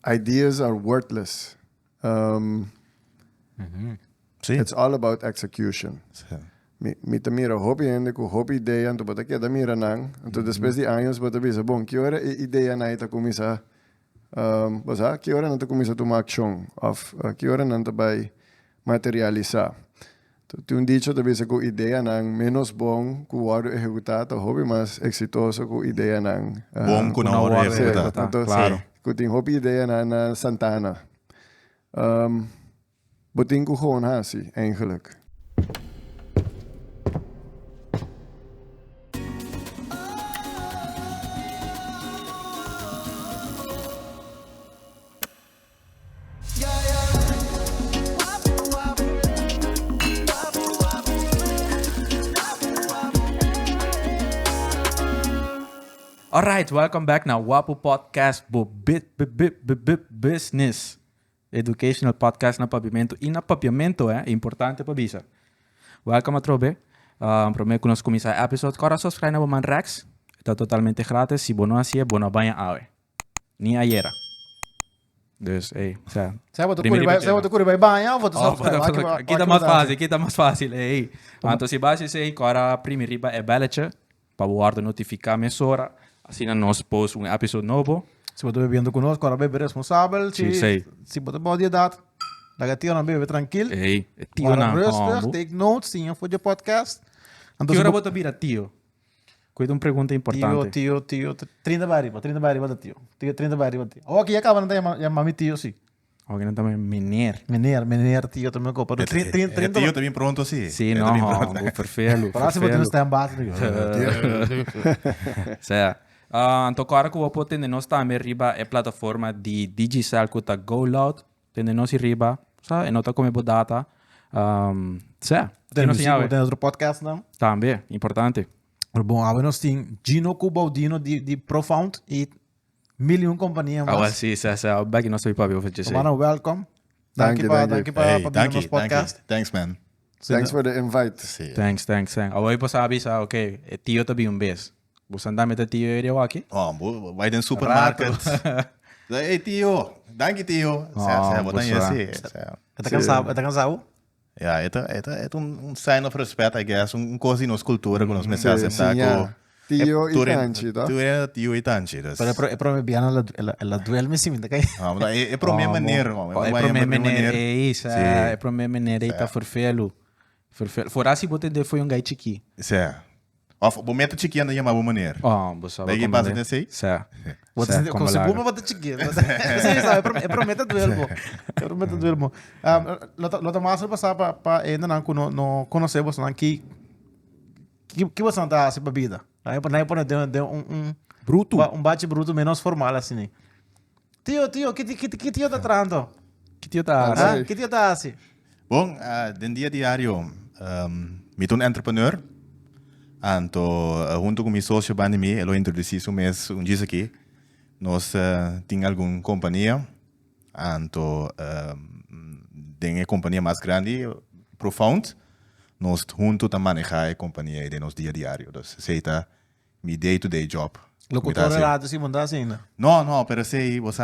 ideas are worthless. Sí. It's all about execution. Sí. Mi te mira hobby ende ku hobby ideia anto bota que da mira nang anto después de anos bota bisa bom que hora ideia na ita começa bosa que hora não te começa a tomar ação of que hora não te vai materializar. Tu dicho te bisa ku ideia nang menos bom ku hora executado hobby mais exitoso ku ideia nang Bom com na hora executada. claro. Ku ting hobby ideia na Santana. Botin ku gewoon hasi eigenlijk. Alright, welcome back na Wapo Podcast Business Educational Podcast na pavimento. E na pavimento é importante para bisa. Welcome a trobe. Prometo que nós começar episode. Agora subscribe na Man Rex. Está totalmente grátis. Se você não assim, você banha awe. Nem ayer. Dus, hey, Saya buat kuri bai banha, vou aqui está mais fácil. Hey. Então, se base sei, agora primeiro riba é belletje para guardar notificar mesora. Assim nós post episode novo. Se você bebendo conosco, agora bebe responsável. Se você pode dia data, daí tio não bebe tranquilo. Ei, tio não. Rustig, take notes, sim, for the podcast. Que hora você vira tio? Cuida uma pergunta importante. Tio, 30 bariba da tio. 30 bariba tio. Oh, aqui acaba não tem mami tio, sim. Alguém também meneer, tio também copa. 30 Tio também pronto assim. Sim, não, perfeito. Parece que você não está em base. Certo. Então, agora que eu vou ter nós também riba é plataforma de digital que está Go Loud. Tem nós riba, sabe? E não está como data. Certo. Tem outro podcast, não? Também, importante. Bom, agora nós temos Gino Cubaldino de Profound e milhão companhia mais. Sim. Back nós para ver o que Mano, welcome. Thank you para vir podcast. Thanks, man. Thanks for the invite. Sí. Thanks. Agora você sabe, ok, tio também vez. Você anda met tio area aqui? Vai den supermarket. Hey, tio. Dank je, tio. Botan assim. Está cansado? Ja, é sign of respect, I guess. Coisa in nostra cultura, con nos messe accettare. Tio e tanci, tá? Tu é tio e tanci. Pero é para me biana ela duerme sim, tá? É para minha maneira. É para minha maneira, é isso. É para minha maneira, tá forfelo. Fora se você foi um gai chiqui. Certo. Of momento chiqui anda uma boa maneira. Você vai. Daí passa nesse aí? Certo. Você conseguiu uma bota chiqui. É para meta duermo. É para meta duermo. Lota massa passar para ainda não conhecer você não que você não tá assim para vida. Aí para ter bruto, bate bruto menos formal assim. Tio, que tio tá trando? Que tio tá assim? Bom, den dia diário, me torno entrepreneur. Anto, junto com meu sócio Bandimi, ele introduziu um dia aqui. Nós temos alguma companhia. Anto, tem a companhia mais grande, Profound. Nós juntos também manejamos a companhia de nosso dia a dia. Então, seita meu day-to-day job. Locutor errado, se mandar assim, né? Não, pero sei, você,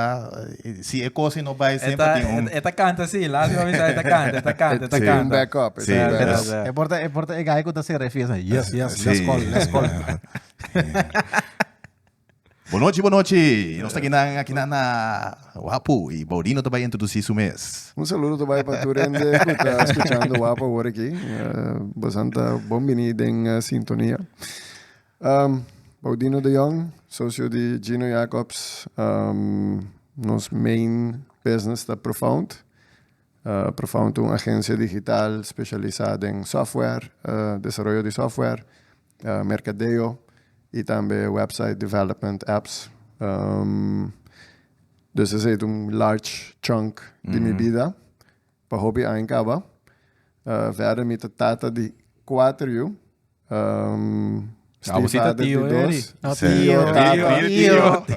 se é coisa não vai sempre ter Eta canta, sim, lá se vai avisar, eta canta. Um backup. Sim, é importante, é gai que você refira. Yes, let's call. Boa noite. Nós estamos aqui na Wapo e Baudino também introduzir isso mês. Saludo também para tu rende que está escutando Wapo agora aqui. Bastante bem-vindo em sintonia. Baudino de Jong, sócio de Gino Jacobs, nosso main business da Profound. Profound é uma agência digital especializada em software, desenvolvimento de software, mercadeo e também website development apps. Dus esse é large chunk de minha vida. Para hobby acaba. Verder met de tata de 4 Você tá tio,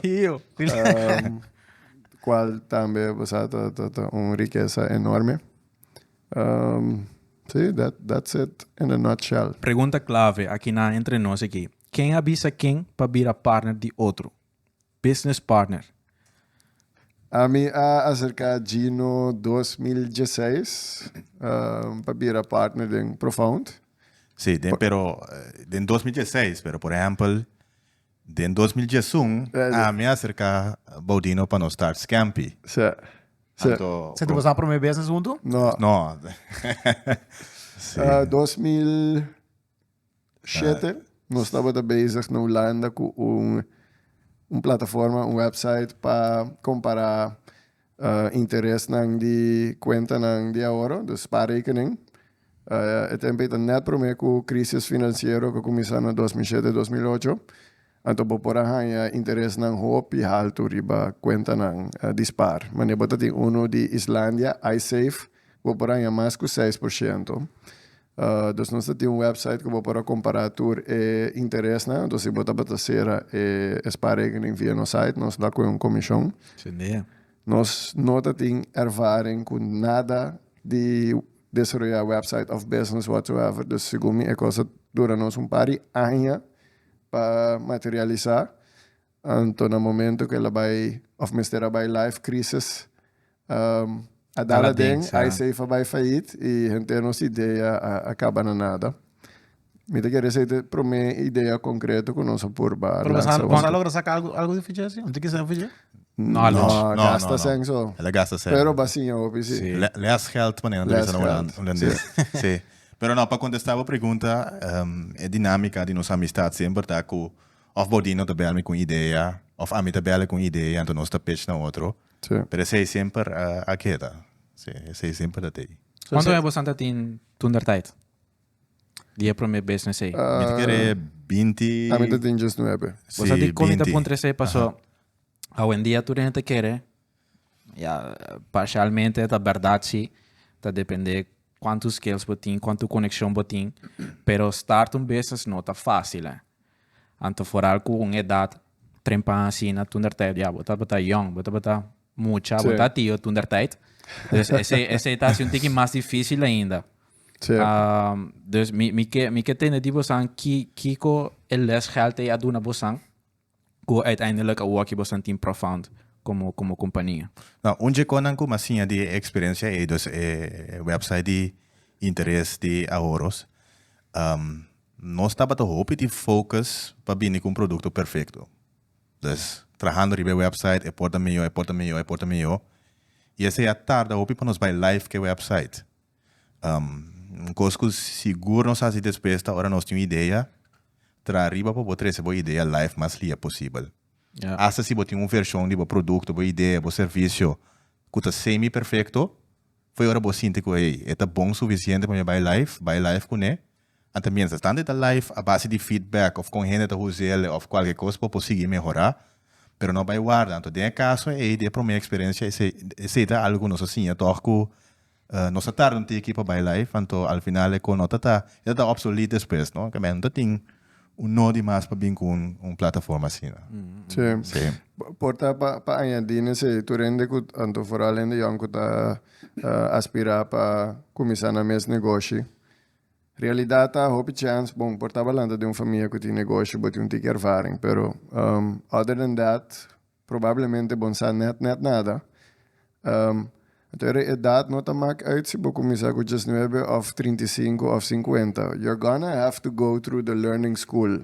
tio. Qual também você uma riqueza enorme. Sim, that's it in a nutshell. Pergunta clave aqui entre nós aqui. Quem avisa quem para virar partner de outro? Business partner. A mim, acerca de no 2016, para vir a partner de Profound. Sí, pero en 2016, pero por ejemplo, en 2011, a mí acerca Baudino para no start Scampi. Sim. Tanto, Você tem gostado para meu business junto? No, no. Sí. 2007, nós estávamos bezig na Holanda com plataforma, website para comparar interesse nang di conta nang di ahorro, dus spaarrekening. Het tempo net promê com crisis financiero que começou em 2007-2008. Então, por aí, interesse nang hoop e alto riba conta nang dispar. Mas eu botei de Islândia, iSafe, por aí mais que 6%. Dus nós temos website que para comparar tur interesse, né? Então, se botar cera spaarrekening via no site, nós dá com comissão. Nós não temos ervaring com nada de desarrollar website of business whatsoever. Dus segundo mim, é coisa dura nós par de anos para materializar. Então, no momento que ela vai, of Mr. vai live crisis, a dala den, aí se vai falir e a gente não se ideia acaba na nada. Me te querer ser para uma ideia concreta que nós por bar. Quando logra sacar algo difícil assim, não tem que ser difícil. No, gasta senso. Ela gasta senso. Pero basinha, obviously. Sí. Less geld wanneer er is een holandês. Sí. Pero não, para contestar a pergunta, é dinâmica de nossa amistade sempre tá com of Baudino te bel com ideia, of a mim te bel com ideia, então nós te pitch na outro. Sí. Pero sei sempre a queda. Sí, sei sempre dat aí. Quanto é você tem tunder tijd? Die pro meu business aí. Me querer 20. A mim te tem just 9. Você tem como te pontre sei passou. Hoje em dia tu gente quer, ja, parcialmente é verdade sim, tá depender quantos skills botin, quanto conexão botin, pero start business não tá fácil, né? Anto for algo com idade, 30 anos assim, na tunder tijd, ja, bota young, bota mucha, bota tio tunder tijd. Dus esse está assim um pouquinho mais difícil ainda. Dus me que tem de bosan kiko el les geld te aduna bosan, ko uiteindelijk a work bosan team profound como companhia. Nou, onde konan ko masinha de experiência e dos website de interesse de ahorros. Nós estava to hope de focus para vir com um produto perfeito. Dus trabajando ribe website, porta melhor. E essa é a tarde, hope para nós vai live que website. Cosco seguro nós fazemos depois da hora nós temos ideia, tra riba para botar essa boa ideia live mais lia possível. Asa se botar uma versão de produto, boa ideia, bom serviço, que está semi perfeito, foi hora você sentir que é bom o suficiente para vai live com ele. E também se estando da live a base de feedback of com gente da usar of qualquer coisa para conseguir melhorar, pero não vai guardar. Então, de caso de para minha experiência esse é algo nós assim, eu toco nós tarde não tem aqui para live, então ao final é com nota tá obsoleto depois, não? Que não tem nó demais para vir com plataforma assim. Sim. Porta para añadir nesse turende que anto for além de yang que tá aspirar para começar na mesmo negócio. Realidade tá hope chance bom porta balanda de uma família que tem negócio, bote um tique ervaring, pero other than that provavelmente bom sa net nada. Então, a idade não está mais uit se você começar com 19 of 35 of 50. You're gonna have to go through the learning school,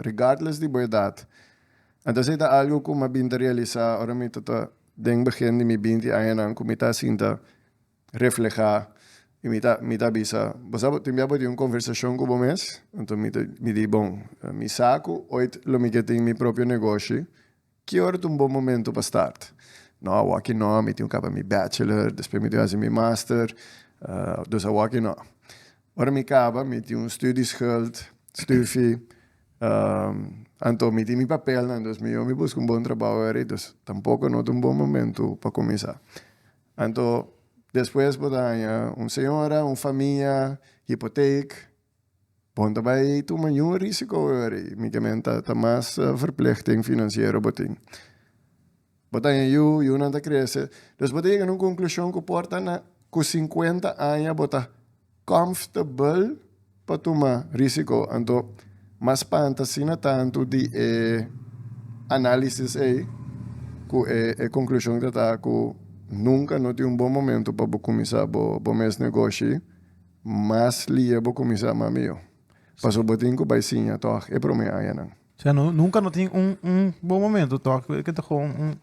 regardless de boa idade. Então, se é algo que eu me realizar, agora me está den begin de me 20 anos, que me está sinta reflejar, e me está bisa. Você tem uma conversação com você, então me diz, bom, me saco, hoje lo me que tem meu próprio negócio, que hora é um bom momento para start? No, walking no, me tenho que acabar meu bachelor, depois me tenho que fazer meu master, dus a walking no. Ora me acaba, me tenho studieskuld, stufie, então me tenho meu papel, então me busco bom trabalho, dus tampouco não é bom momento para começar. Então, depois botar senhora, família, hipoteca, bom também tu maior risco, me que tá mais verplichting financeiro botin. Botar eu não está crescendo. Dus botar em uma conclusão que porta na com 50 anos botar comfortable para tomar risco. Então, mas panta sina tanto de análise aí a conclusão que tá que nunca não tem bom momento para começar o mês negócio, mas lia para começar a meu. Passou botinho que vai sim, então é para mim aí não. O sea, nunca não tem bom momento. Tô que te gewoon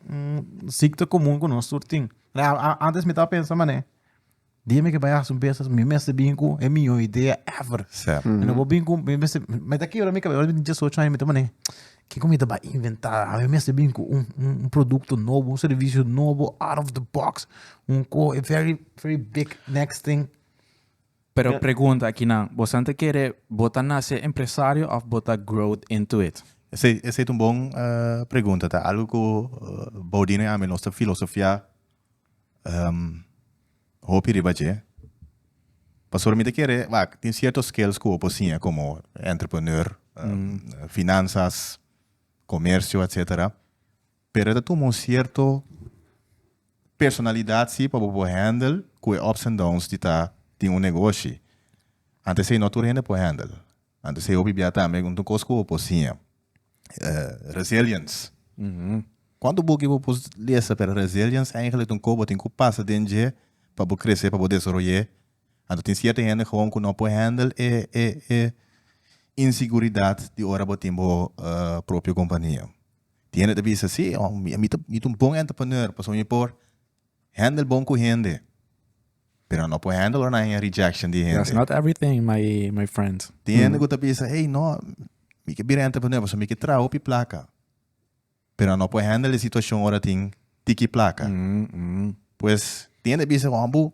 ciclo comum com nós surtim. Antes me tava pensando, mané. Dime que vai a um peças, me messe bingo, é minha ideia ever. Certo. Eu não vou bingo, mas daqui eu me cabe, eu me disse só chama, mané. Que comida vai inventar? Eu messe bingo produto novo, serviço novo, out of the box, very very big next thing. Pero pergunta aqui não, você quer botar na ser empresário ou botar growth into it? Essa é uma boa pergunta, tá? Algo que Baudine a nossa filosofia hopi ribaje. Pastor me quer, tem certos skills que eu possinha como entrepreneur, finanças, comércio, etc. Pero tu uma certa personalidade sim para poder handle com ups and downs de tá tem negócio. Antes sei não tu rende para handle. Antes sei hopi biata também com tu cosco possinha. Resilience. Quando eu vou ler para resilience, eigenlijk um cobo tem que passar dentro para crescer, para desenvolver. Então tem certa gente que não pode handle inseguridade de hora para ter própria companhia. Tem gente que diz assim, eu bom entrepreneur, para me por handle bom com gente. Pero não pode handle ou não é rejection de gente. That's not everything, my friend. Tem gente que diz, hey, não, me que vir entrepreneur, para me que trago pi placa. Pero não pode handle a situação ora tem tiki placa. Pues tem gente que diz, ambu,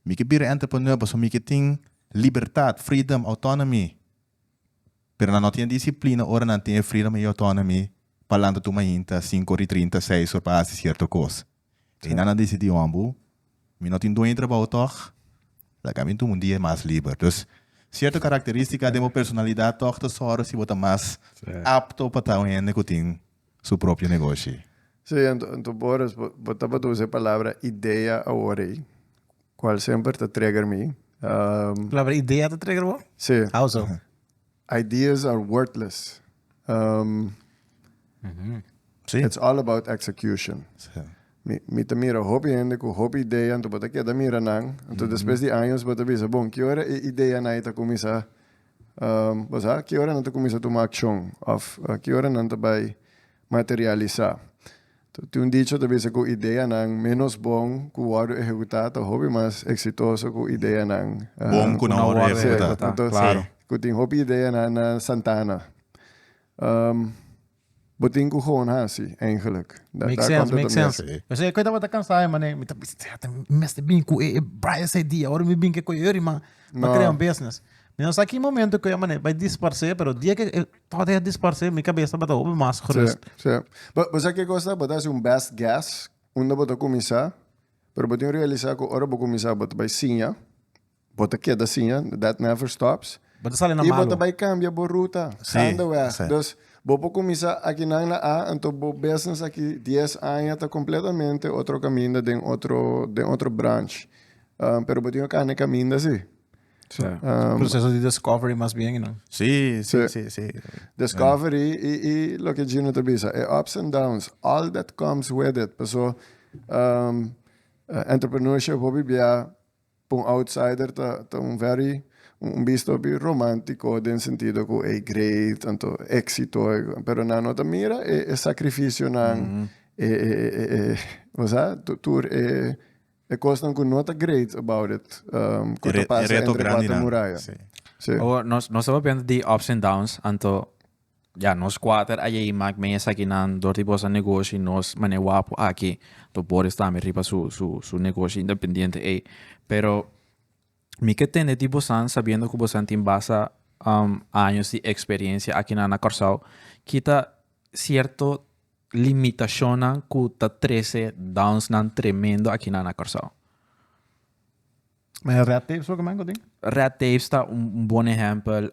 me que vir entrepreneur, para me que tem liberdade, freedom, autonomy. Pero não tem disciplina, ora não tem freedom e autonomy, falando tu mainta 5 e 36 para fazer certa coisa. E não decidiu ambu, me não tem doente trabalho toch, lá caminho tu dia mais livre. Então, certa característica de uma personalidade toch da sora se bota mais apto para estar em que tem seu próprio negócio. Sim, então Boris, botava tu essa palavra ideia agora, qual sempre te trigger me. Palavra ideia te trigger mo? Sim. How so? Ideas are worthless. Sim. It's all about execution. Mi mira hobby ainda com hobby ideia, então bota que da mira nang, então depois de anos bota bisa bom, que hora ideia na ita começa, basta que hora não te começa a tomar ação, of que hora não te vai materializar. Tu um dicho te bisa com ideia nang menos bom com o hora executado, hobby mais exitoso com ideia nang. Bom com a hora executada. Então, claro. Com tem hobby ideia na Santana. Botin ko gewoon hasi, eigenlijk. Makes sense. Eu sei que eu tava cansado, mané. Me tá pensando, mestre binco, Brian esse dia, agora me binco com ele, mas criar um business. Mas aqui momento que eu, mané, vai disparar, pero dia que toda disparar, minha cabeça vai dar o mais gerust. Sim. Mas aqui gosta, botar um best guess, onde botar começar, pero botin realizar que hora vou começar, botar vai sinha, botar que da sinha, that never stops. Bota sali na E malo. botar vai cambia bo ruta, sanda we. Dus vou começar aqui na A, então vou business aqui 10 anos tá completamente outro caminho de outro branch. Pero botinho cá na caminho assim. Processo de discovery mais bem, não? Sim. Discovery e lo que Gino te bisa, ups and downs, all that comes with it. So, entrepreneurship hobby bia para outsider tá visto bem romântico no sentido que é great, tanto éxito, pero na nota mira é sacrifício não você é coisa que não tá great about it, que tá passa entre quatro muralhas. Nós estamos vendo de ups and downs, então nós quatro aí mag mês aqui na dor tipo esse negócio nós manewapo aqui, to por estar me riba su negócio independente pero mi que tiene tipo san sabiendo que você tem basa años de experiencia aqui na Corsao, kita cierto limitación que ta 13 downs nan tremendo aqui na Corsao. Mas Red Tape so que mango ding? Red Tape está bom exemplo,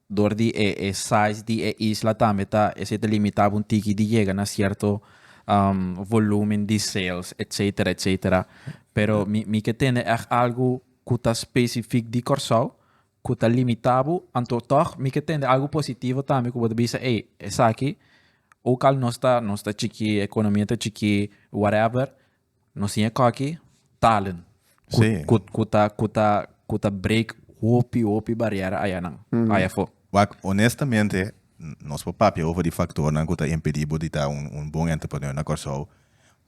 door die size die isla também tá esse limitado tiki de llega na cierto volumen de sales, etc. Pero mi que tiene algo que está específico de Corsao, que está limitado, então toch mi que tiene algo positivo também que pode dizer, essa aqui ook al nosta chiki, economia ta chiki, whatever, nós tinha aqui talen. Sim. Kuta break hopi barriera aya nang. Aya fo. Wak, honestamente, nós papi over die factor na kuta impedir de estar bom entrepreneur na Corsol.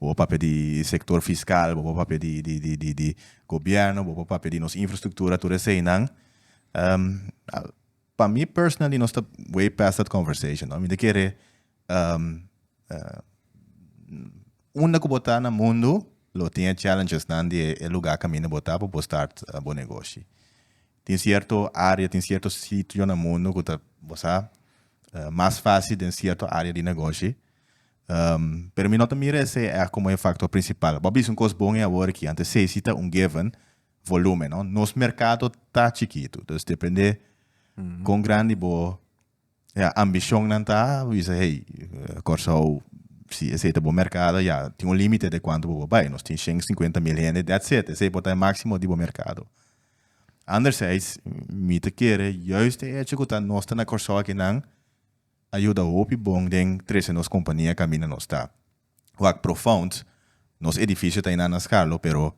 O papel de sector fiscal, o papel de governo, o papel de nossa infraestrutura, tudo isso aí, não. Para mim, personally, nós estamos way past that conversation. Não? Me querer onde que botar no mundo, lo tinha challenges não de lugar caminho botar para start bom negócio. Tem certo área, tem certo sítio no mundo que tá botar mais fácil em certa área de negócio. Pero mi nota mira esse é como é o fator principal. Bobby é coisa bom agora que antes se cita given volume, não? Nos mercado tá chiquito, então depende com grande boa ambição não tá, você hey, Corsol se aceita bom mercado, já tem limite de quanto vou vai, nós tem 150 mil reais, that's it, esse é o máximo de bom mercado. Anderzijds, mi te keren, juist é que tá nós tá na Corsol aqui não ajuda o bom den três nos companhia caminha nos tá. O profundo, nos edifício tá na escala, pero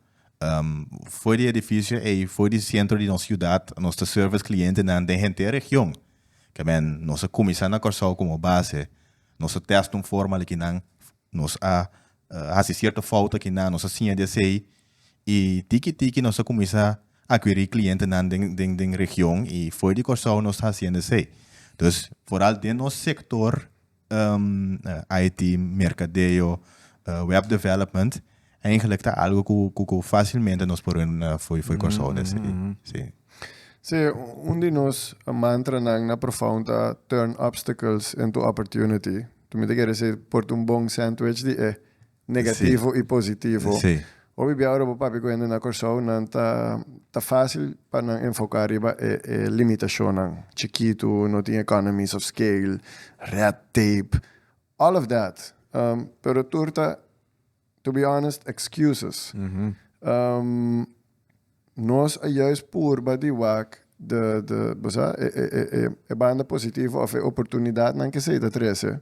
foi de edifício e foi de centro de nossa cidade, nosso service cliente na de gente região. Que bem, nossa comissão na Corsol como base, nosso teste formal que não, nos há certa falta que não, nossa sinha de sei e tiki nossa comissão acquirir cliente na den região e foi de Corsol nos fazendo sei. Dus vooral in ons sector, IT, mercadeo, web development, eigenlijk dat algo que facilmente nos podem foi Corsol. Sim. Sim, de nós mantra na profunda turn obstacles into opportunity. Tu me queres dizer por bom sandwich de negativo e positivo. Sim. Hoje agora o papi quando na Corsol não tá fácil para enfocar riba limitação chiquito, não tem economies of scale, red tape, all of that. Pero turta, to be honest, excuses. Nós juist por de wak de banda positiva of oportunidade não que seja trece.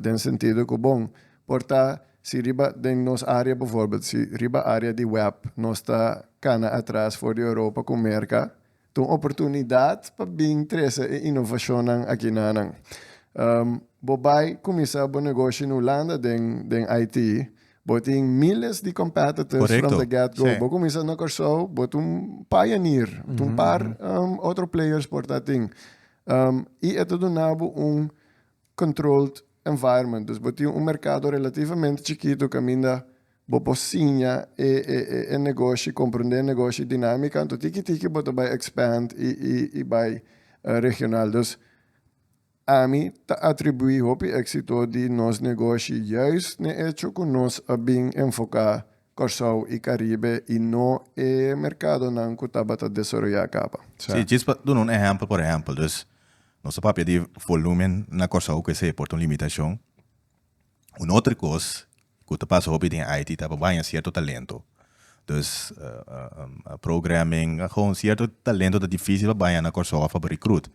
Den sentido que bom, porta se riba den nos área bijvoorbeeld, se riba área de web, nós está cana atrás voor de Europa com merca, então oportunidade para bem trece e inovação aqui na bobai começar bom negócio no Holanda den IT, botem milhares de competitors Correcto. from the get-go, Sí. bo começar na Corsol, botem pioneer, par outro players por tating, e é tudo nabo controlled environment. Dus botem mercado relativamente chiquito que ainda boposinha e negócio, compreender negócio dinâmica, então tiki bota vai expand e vai regional. Dus a mim atribui o êxito de nos negócios juist no hecho que nós bem enfocar Corsol e Caribe e não é mercado não que estava a desenvolver capa. Sim, just para dar exemplo, por exemplo, dus nosso papel de volume na Corsol que se por uma limitação. Uma outra coisa que tu passa hobby em IT tá para certo talento. Dus programming, gewoon certo talento dat difícil para na Corsol para recruit.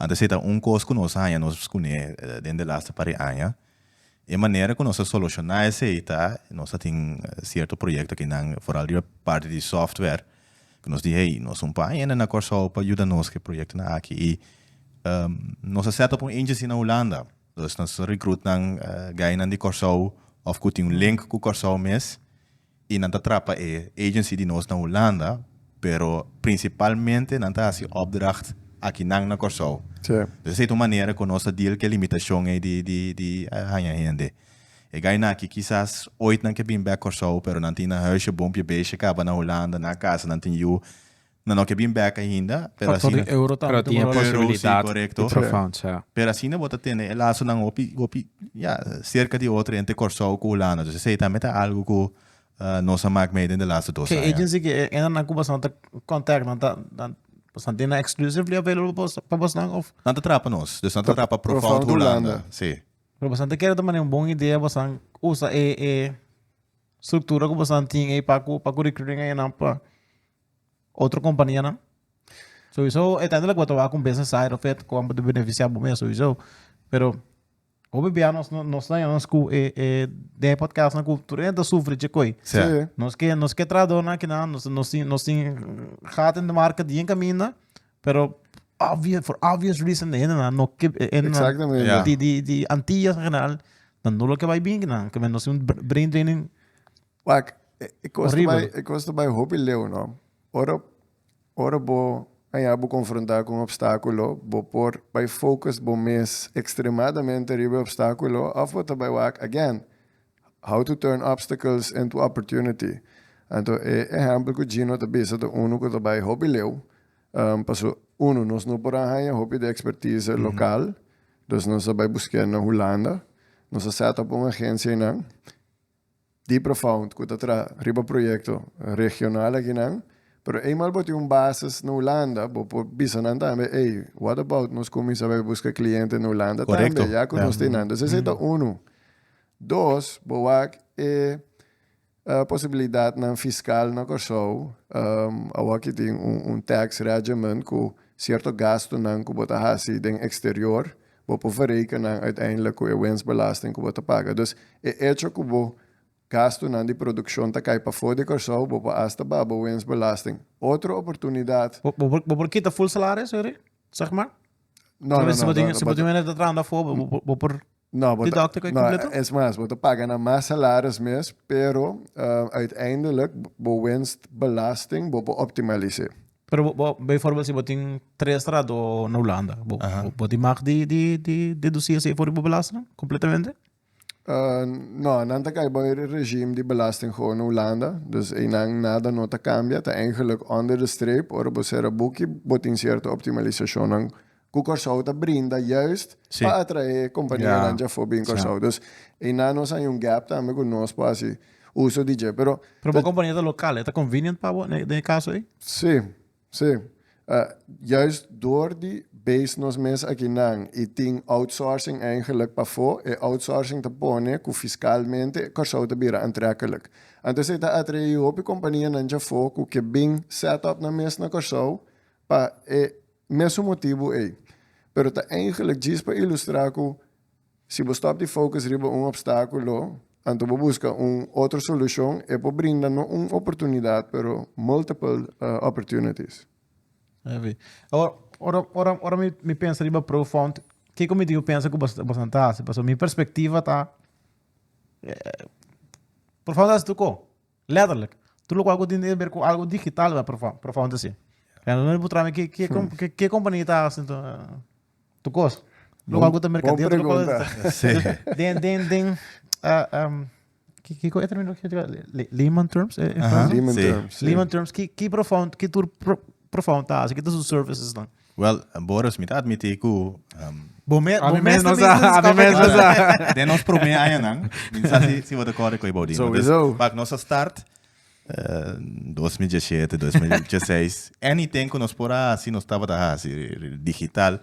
Antes era coisa que nós ainda nós conhece dentro da lasta para anos. E maneira que nós solucionar esse ita, nós tem certo projeto que não, foral de parte de software, que nós diz, hey, nós pai na Corsol para ajudar nós que projeto na aqui e nós set up agency na Holanda. Dus nós recrutam gaina de Corsol of que tem link com Corsol mes e não trapa agency de nós na Holanda, pero principalmente não tá assim opdracht aqui na Corsol. Sim. Dus é uma maneira que nós deal que limitação é de hanha gente. E gaina aqui quizás ooit não que bem back Corsol, pero não tem na huisje bompje beestje acaba na Holanda na casa não tem you não que bem back ainda, pero Factor assim de euro Pero tinha Euro, possibilidade sim, correcto. profound, ja. pero assim não bota ter el laço não cerca de outra entre Corsol com Holanda. Dus é também tá algo que nós maak mee in de laatste 2 Que jaar. agency que é na Cuba são contact na bastante na exclusively available para bastante of Não te trapa nós, dus não te trapa Profound profound Holanda. Holanda. Sim. pero bastante quero também uma boa ideia bastante usa estrutura que bastante tem para o recruiting aí não para outra companhia não. So isso é tanto que eu com business side of it como de beneficiar bom mesmo isso, pero Hobby bem nós nós com de podcast na cultura ainda sofre de coi. Sim. Nós que tradona que nós tem gaat in de market die caminha, pero for obvious reason no que Exactamente. Ja. die Antillas en general dan no lo que vai bem que nós um brain training Wak, Horrible. ik was bij hobby leeuw, no. Ora bo, bo confrontar com obstáculo, bo por, bij focus, bo mes extremadamente ribe obstáculo, of wat bij wak, again, how to turn obstacles into opportunity. Então, exemplo que Gino te bisa de uno que bij hobby leeuw, paso, uno, nos no por ahí hobby de expertise local, dus nos bij buscar na Holanda, nos set up uma agência na die profound, que está riba proyecto regional aqui não, pero eenmaal bot basis na Holanda, bo por bisa nan também, hey, what about nos começa a buscar cliente na Holanda Correcto. também, já que nós temos. Esse é uno. Dos, boak a possibilidade na fiscal na Corsou, awak tem tax regime com certo gasto nan que bota hasi den exterior, bo por verrekenen uiteindelijk com a winstbelasting que bota paga. Dus hecho que bo gasto na de produção tá cai para fora de Corsou, bo para hasta babo winstbelasting. Outra oportunidade. por que tá full salário, sorry? Zeg maar. Se botem net dat aan daarvoor, por No, die dokter kan completo? es más, você paga na mais salários mês, pero uiteindelijk bo winstbelasting bo optimaliseren. Pero bijvoorbeeld se botem 3 strado na Holanda, botem mag die deduzir se voor de belasting completamente? No, não tá cai bij het regime de belasting gewoon in Holanda. Dus nada nota cambia, tá eigenlijk onder de streep, ora você era boekje, botin certa optimalisação que Corsou tá brinda juist Sim. para atrair companhia já for bem Corsou. Dus nós hay gap também com nós para assim uso DJ, pero Pero a companhia local, é convenient para nesse caso aí? sim. Juist door die base nos mes aqui não e tem outsourcing eigenlijk para fora e outsourcing te pone que fiscalmente Corsou te bira aantrekkelijk. Então se tá atrair op companhia não já for que bem setup na mes na Corsou para mesmo motivo é. Pero tá eigenlijk diz para ilustrar que se você stop de focus riba obstáculo, então você busca outra solução e por brinda uma oportunidade, pero multiple opportunities. Ora me pensa riba profound, que como eu penso que bastante assim, porque minha perspectiva tá profundo assim tu letterlijk. Tu lo algo tem a ver com algo digital, vai profundo assim. Não é para que companhia tá assim tu coisa. Lo algo também mercado tu coisa. Den que é termino que Lehman terms Lehman terms que profundo que tu profundo tá assim que tu services não. Well, Boris, me admite que de nós prome ayan minsan si wada kore ko ibodi. Sowieso. Pag nossa start 2017, 2016, anything que nós pora assim nós estava da digital.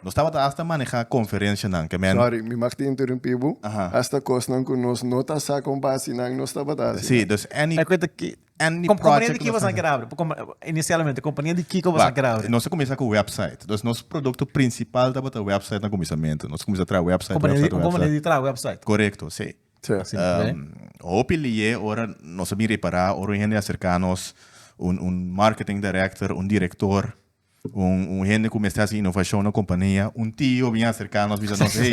Nós estava hasta manejar conferência nan que men. Sorry, me mag te interromper, bu. Aha. Hasta kos nang kunos nota sa kompasi nang nos tabata. Sim, dus any Companhia de que você quer abrir? Inicialmente, companhia de que você quer abrir? Nós começamos com o website. Dus nosso produto principal estava o website no começamento. Nós começamos a trazer website. Companhia de trabalho website. Correto, sim. Sim. Hopefully, ora nós sabemos reparar, ora gente acercar-nos marketing director, diretor, gente que começa a inovação na companhia, tio vinha acercar-nos, diz nos, hey,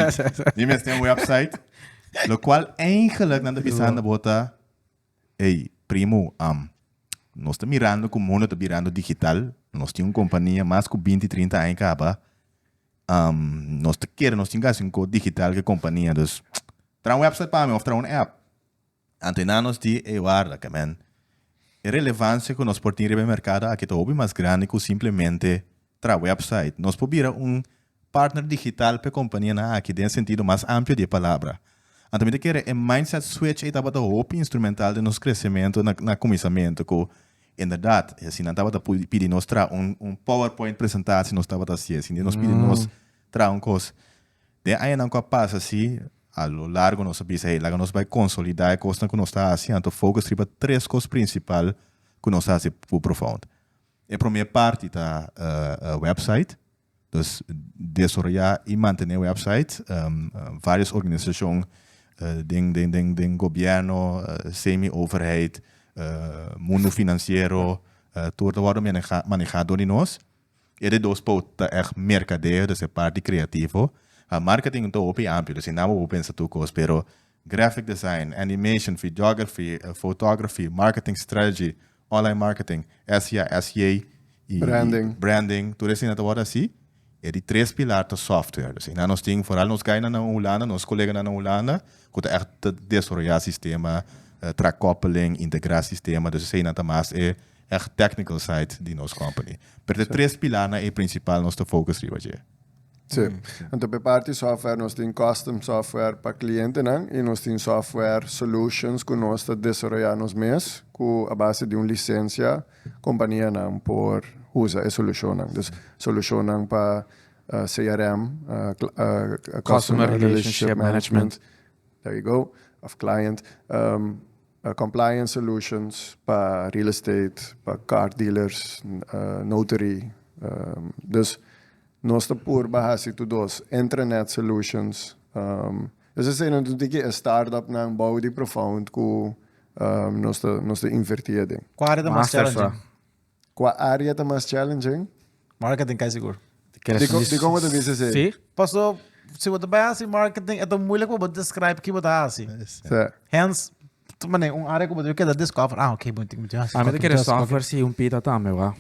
dime tem website, lo qual eigenlijk na pisando bota, hey, primo, nós estamos mirando como o mundo está virando digital, nós temos uma companhia mais que 20, 30 anos acaba, nós queremos um digital que companhia, dus tra website para mim, ou tra app. Antenanos de guarda, que man. É relevância que nós podemos ir ao mercado aqui está bem mais grande que simplesmente tra website. Nós podemos partner digital para a companhia aqui tem sentido mais amplo de palavra. Então, me quer é mindset switch estava da hope instrumental de nosso crescimento na começamento que verdade, assim, não estava pedir nós tra PowerPoint apresentação, nós estava assim, nós pedir nós tra coisa. De aí não passa assim a lo largo nós sabemos aí, lá nós vai consolidar a coisa que nós está assim, então foco tripa 3 coisas principais que nós está assim por profundo. A primeira parte da website, Dus desarrollar y mantener website, varias organizaciones, den gobierno, semi-overheid, mundo financiero, todo worden manejado door nós. E de dos pautas echt mercadeo, dus é parte criativo. Marketing então é amplo, dus não vou pensar tudo coisa, pero graphic design, animation, videography, photography, marketing strategy, online marketing, SEA, SEA, branding, tudo isso então assim. É de três pilares do software. Dus nós temos, vooral nós ganhamos na Holanda, nós colegas na Holanda, que é echt desenvolver sistema, terugkoppeling, integrar sistema, dus isso ainda mais é echt technical side de nossa company. Pero de três pilares é principal nosso focus riba. Sim. Então, para parte de software, nós temos custom software para cliente, né? E nós temos software solutions que nós desenvolvemos mesmos, com a base de uma licença, companhia não por usar a solução. Então, solução para CRM, Customer Relationship Management, there you go, of client, compliance solutions para real estate, para car dealers, notary. Dus, nós estamos por base de dois intranet solutions. Dus é não tem que startup não bouw die profound com nós invertido. Qual área está mais challenging? Qual área está mais challenging? Marketing, cai seguro. De como você diz assim? Sim. Passou, se você vai assim, marketing, é tão muito que você descreve que você assim. Hence, área que você quer descobre. Ok, bom, tem que mas que software sim pita também, vá.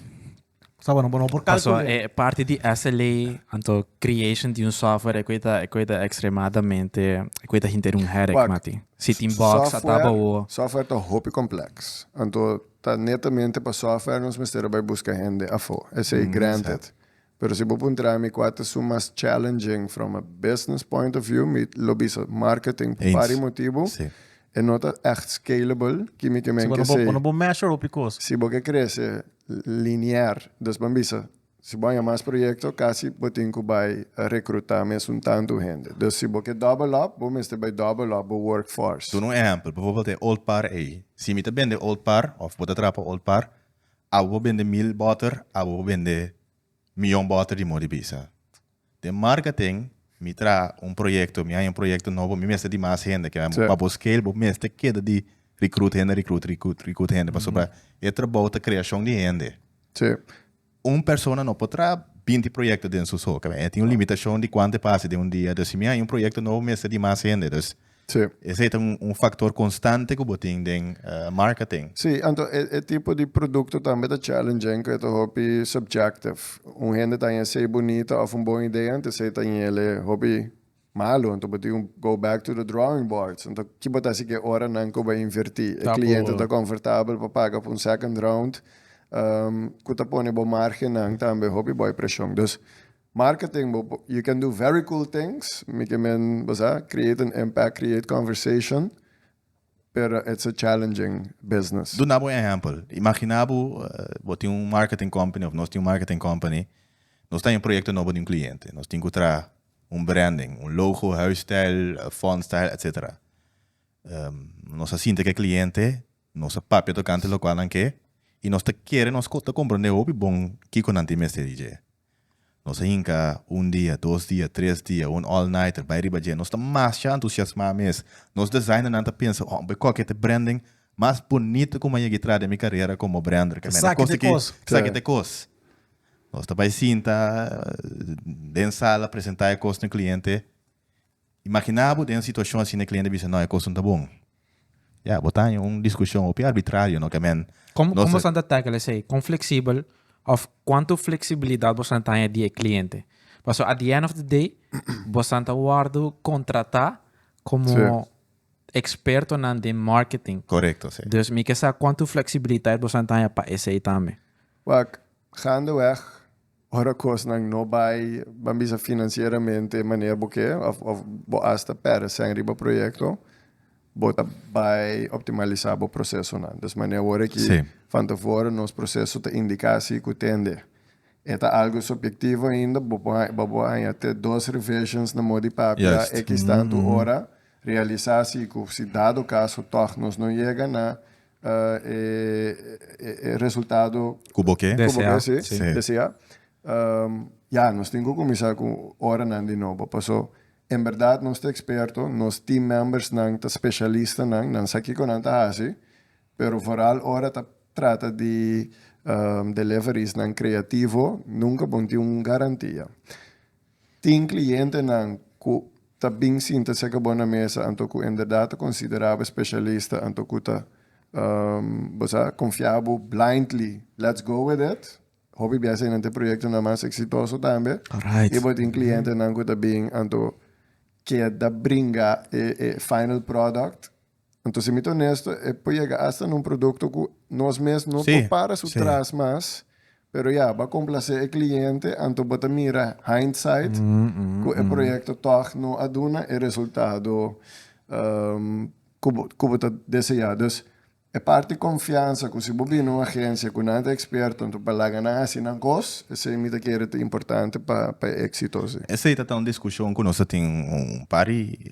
Sabe, não por cálculo. É parte de SLA, então creation de software é coisa extremadamente, é coisa headache, mati. Sitting box, ataba software tá hopi complexo. Então, tá netamente para software nós mestre vai buscar gente a fo. Esse é granted. Pero se você entrar me quatro são mais challenging from a business point of view, me lobisa marketing por vários motivos. É nota echt scalable, que me que sei. Não vou measure o picos. Se você cresce linear, dus bambisa, se você mais projeto, quase você vai recrutar mesmo tanto gente. Dus se você double up, você vai double up o workforce. Doe um exemplo, bijvoorbeeld de Old Par aí. Se me te bende Old Par, of você trapa Old Par, a você bende 1000 boter, a você bende 1.000.000 boter de modibisa. De marketing, me tra projeto, me há projeto novo, me mesta de mais gente, que é para buscar, me mesta queda de recruit gente, para sobre é trabalho de criação de gente. Sim. Pessoa não pode trabalhar 20 projetos dentro do seu, tem uma limitação de quanto passa de dia, então se me há projeto novo, me mesta de mais gente, então esse é fator constante que você tem em marketing. Sim, então é tipo de produto também é challenging, que é hobby subjective. Gente tem ser bonita ou uma boa ideia, então você tem ele hobby malo, então você go back to the drawing boards. Então que você assim que hora não que vai invertir. O cliente está confortável para pagar para second round, que tá põe boa margem não também hobby boa pressão. Dus marketing, you can do very cool things. You can create an impact, create conversation, but it's a challenging business. Do um exemplo. Imaginamos, você tem marketing company, ou nós temos marketing company, nós temos projeto novo de cliente, nós temos que trazer branding, logo, huisstijl, fontstijl, etc. Nós assinta que cliente, nós papel tocante local anche, e nós queremos nós compreender o bom que com anti-mestre DJ. Nós ainda dia, 2 dias, 3 dias, all-nighter, vai riba nós estamos mais entusiasmados mesmo. Nós designer não pensa, porque é branding mais bonito como eu entrar na minha carreira como brander. Saque de coisa. Nós estamos sinta, dentro da sala, apresentar a coisa no cliente. Imaginamos dentro da situação assim, o cliente diz, não, a coisa não está bom. Botar uma discussão arbitrária, não, que como você anda tackle esse, com flexível, of quanto flexibilidade você tem de cliente. Mas at the end of the day, você está guardando contratar como experto na de marketing. Correto, sim. Dus me quer saber quanto flexibilidade você tem para esse também. Wak, gaandeweg, ora coisa não vai, bambisa financeiramente maneira porque of hasta para sem riba projeto. Bota vai optimalizar o processo não. Dus maneira hora que van tevoren nos processo te indicatie que tende. É algo subjetivo ainda, bobo até 2 revisions na modi papel, é que tanto hora realizar-se que se dado caso toch nos não chega na resultado desejar. ya, nós temos que começar com hora não de novo. Passou, em verdade, nós somos expertos, nós team members não tá especialista não sei que não tá assim, pero foral hora tá trata de deliveries não criativo, nunca bom ter uma garantia. Tem cliente não que tá bem sinta se que boa na mesa, anto que em verdade considerava especialista, anto que tá confiável blindly. Let's go with it. Hobby biasa nante proyecto na mais exitoso também. Alright. E bot in cliente nan ko tabing anto que da bringa final product. Então, se me honesto, pode chegar hasta num produto que nós mesmos não Sim, para su sim. trás mais, pero ya, va complacer o cliente, então bota mira hindsight, que o projeto toch não aduna e resultado que bota desejado. Dus, é parte de confiança que se você numa agência que não é experto, então para lá ganhar assim na coisa, esse é muito que é importante para êxito. Essa aí tá uma discussão que nós temos pari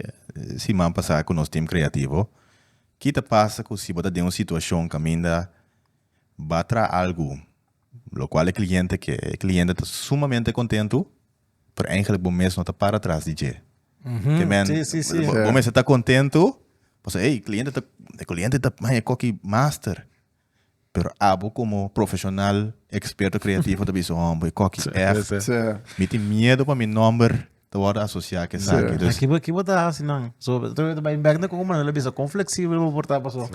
semana passada com o nosso time criativo. Que te passa que se você tem uma situação que ainda batra algo, lo qual o cliente está sumamente contento, pero eigenlijk bom mês não está para trás de je. Que men, Sí. bom mês está contento, pues hey, cliente está mais coque master. Pero abo como profissional, experto criativo, te biso hombre, coque echt. Me tem medo para meu nome te worden associado que sabe. Dus Aqui botar assim não. So, tu vai back na como não lebisa com flexível vou portar passou.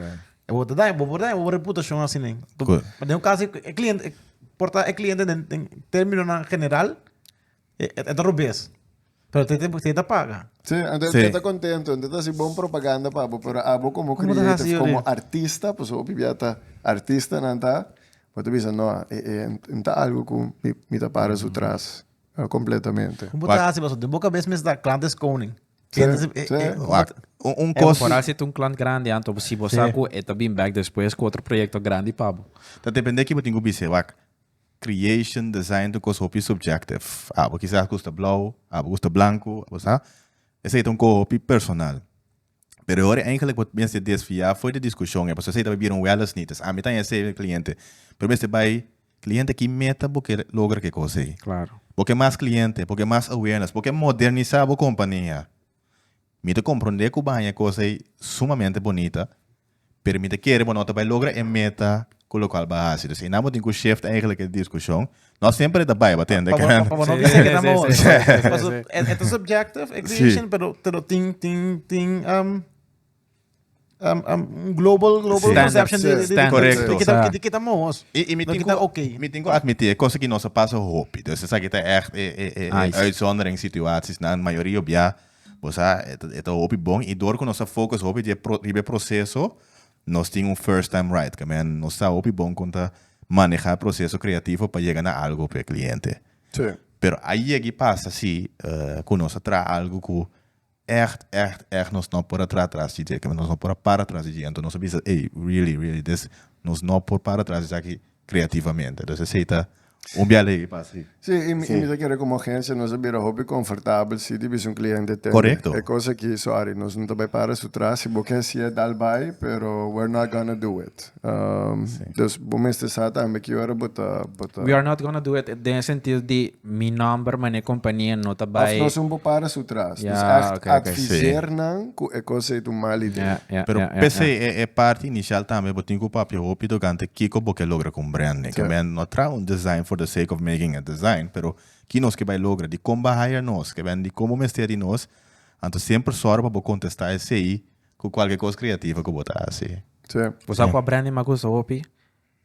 Eu vou botar reputação assim nem. Good. Mas no caso é cliente portar é cliente em término na general é da rubes. Pero te paga. Sí, entonces Sí. está contento, entonces así bom propaganda para pero abo como ¿Cómo te creative, haces, como Yuri? artista, pues obviamente artista não tá, pues tú dices no, está algo que me tá para su trás completamente. Como botar assim passou. De boca vez mesmo da cliente sconing. um É, costo. por aí, se tu um cliente grande, então, se você é também back depois com outro projeto grande, pabo. Dat depende que você tem que wak. Creation, design, tu coisa hopi subjective. Abo quizás custa blau, abo custa blanco, você esse é um hopi personal. Pero agora eigenlijk wat mensen desviar foi de discussão, é você sei também viram wellness needs. A meta é esse cliente. Pero você vai cliente que meta porque logra que coisa aí. Claro. Porque mais cliente, porque mais awareness, porque modernizar a companhia. Me te compreender que a coisa é sumamente bonita, permite que ele não vai lograr a meta com o local base. Então, não tem que shift eigenlijk a discussão. Nós sempre daarbij batendo. Para não dizer que estamos. É subjective, é creation, Sí. pero tem global conception Correcto. de que estamos. E me Dat tenho kita oké. me tenho que admitir, coisa que nós passa hoop. Dus essa aqui tá echt uitzondering situaties. Na maioria obja, você é hoop bom e door que nossa focus hoop de processo, nós temos first time right, que man, nós tá hoop bom conta manejar processo criativo para chegar a algo para o cliente. Sí. Pero aí é que passa se que nós traz algo que echt nós não por atrás de dizer, que nós não por para trás de dizer, então nós sabemos, hey, really, this nós não por para trás de aqui criativamente. Então, você está biale que passa. Sí, y me quiere como agencia, no se vira hobby confortável, si divisa un cliente tem. Correcto. É coisa que, sorry, nós não vai para su trás, se você se é dal vai, pero we're not gonna do it. Dus, bom este sata, me que hora bota. We are not gonna do it in sentido de mi number, mas a companhia não tá Of bij. nós não para su trás. Dus Ja, echt oké. adviser não, é coisa de uma ideia. Pero PC é parte inicial também, eu tenho que papel hopi do gante kiko porque logra compreender. Que man não traz design for the sake of making a design, pero que nós que vai logra de como hire nós, que vem de como mestre de nós, então sempre sorra para contestar esse aí com qualquer coisa criativa que botar assim. Sí. Você com a branding magusa opi,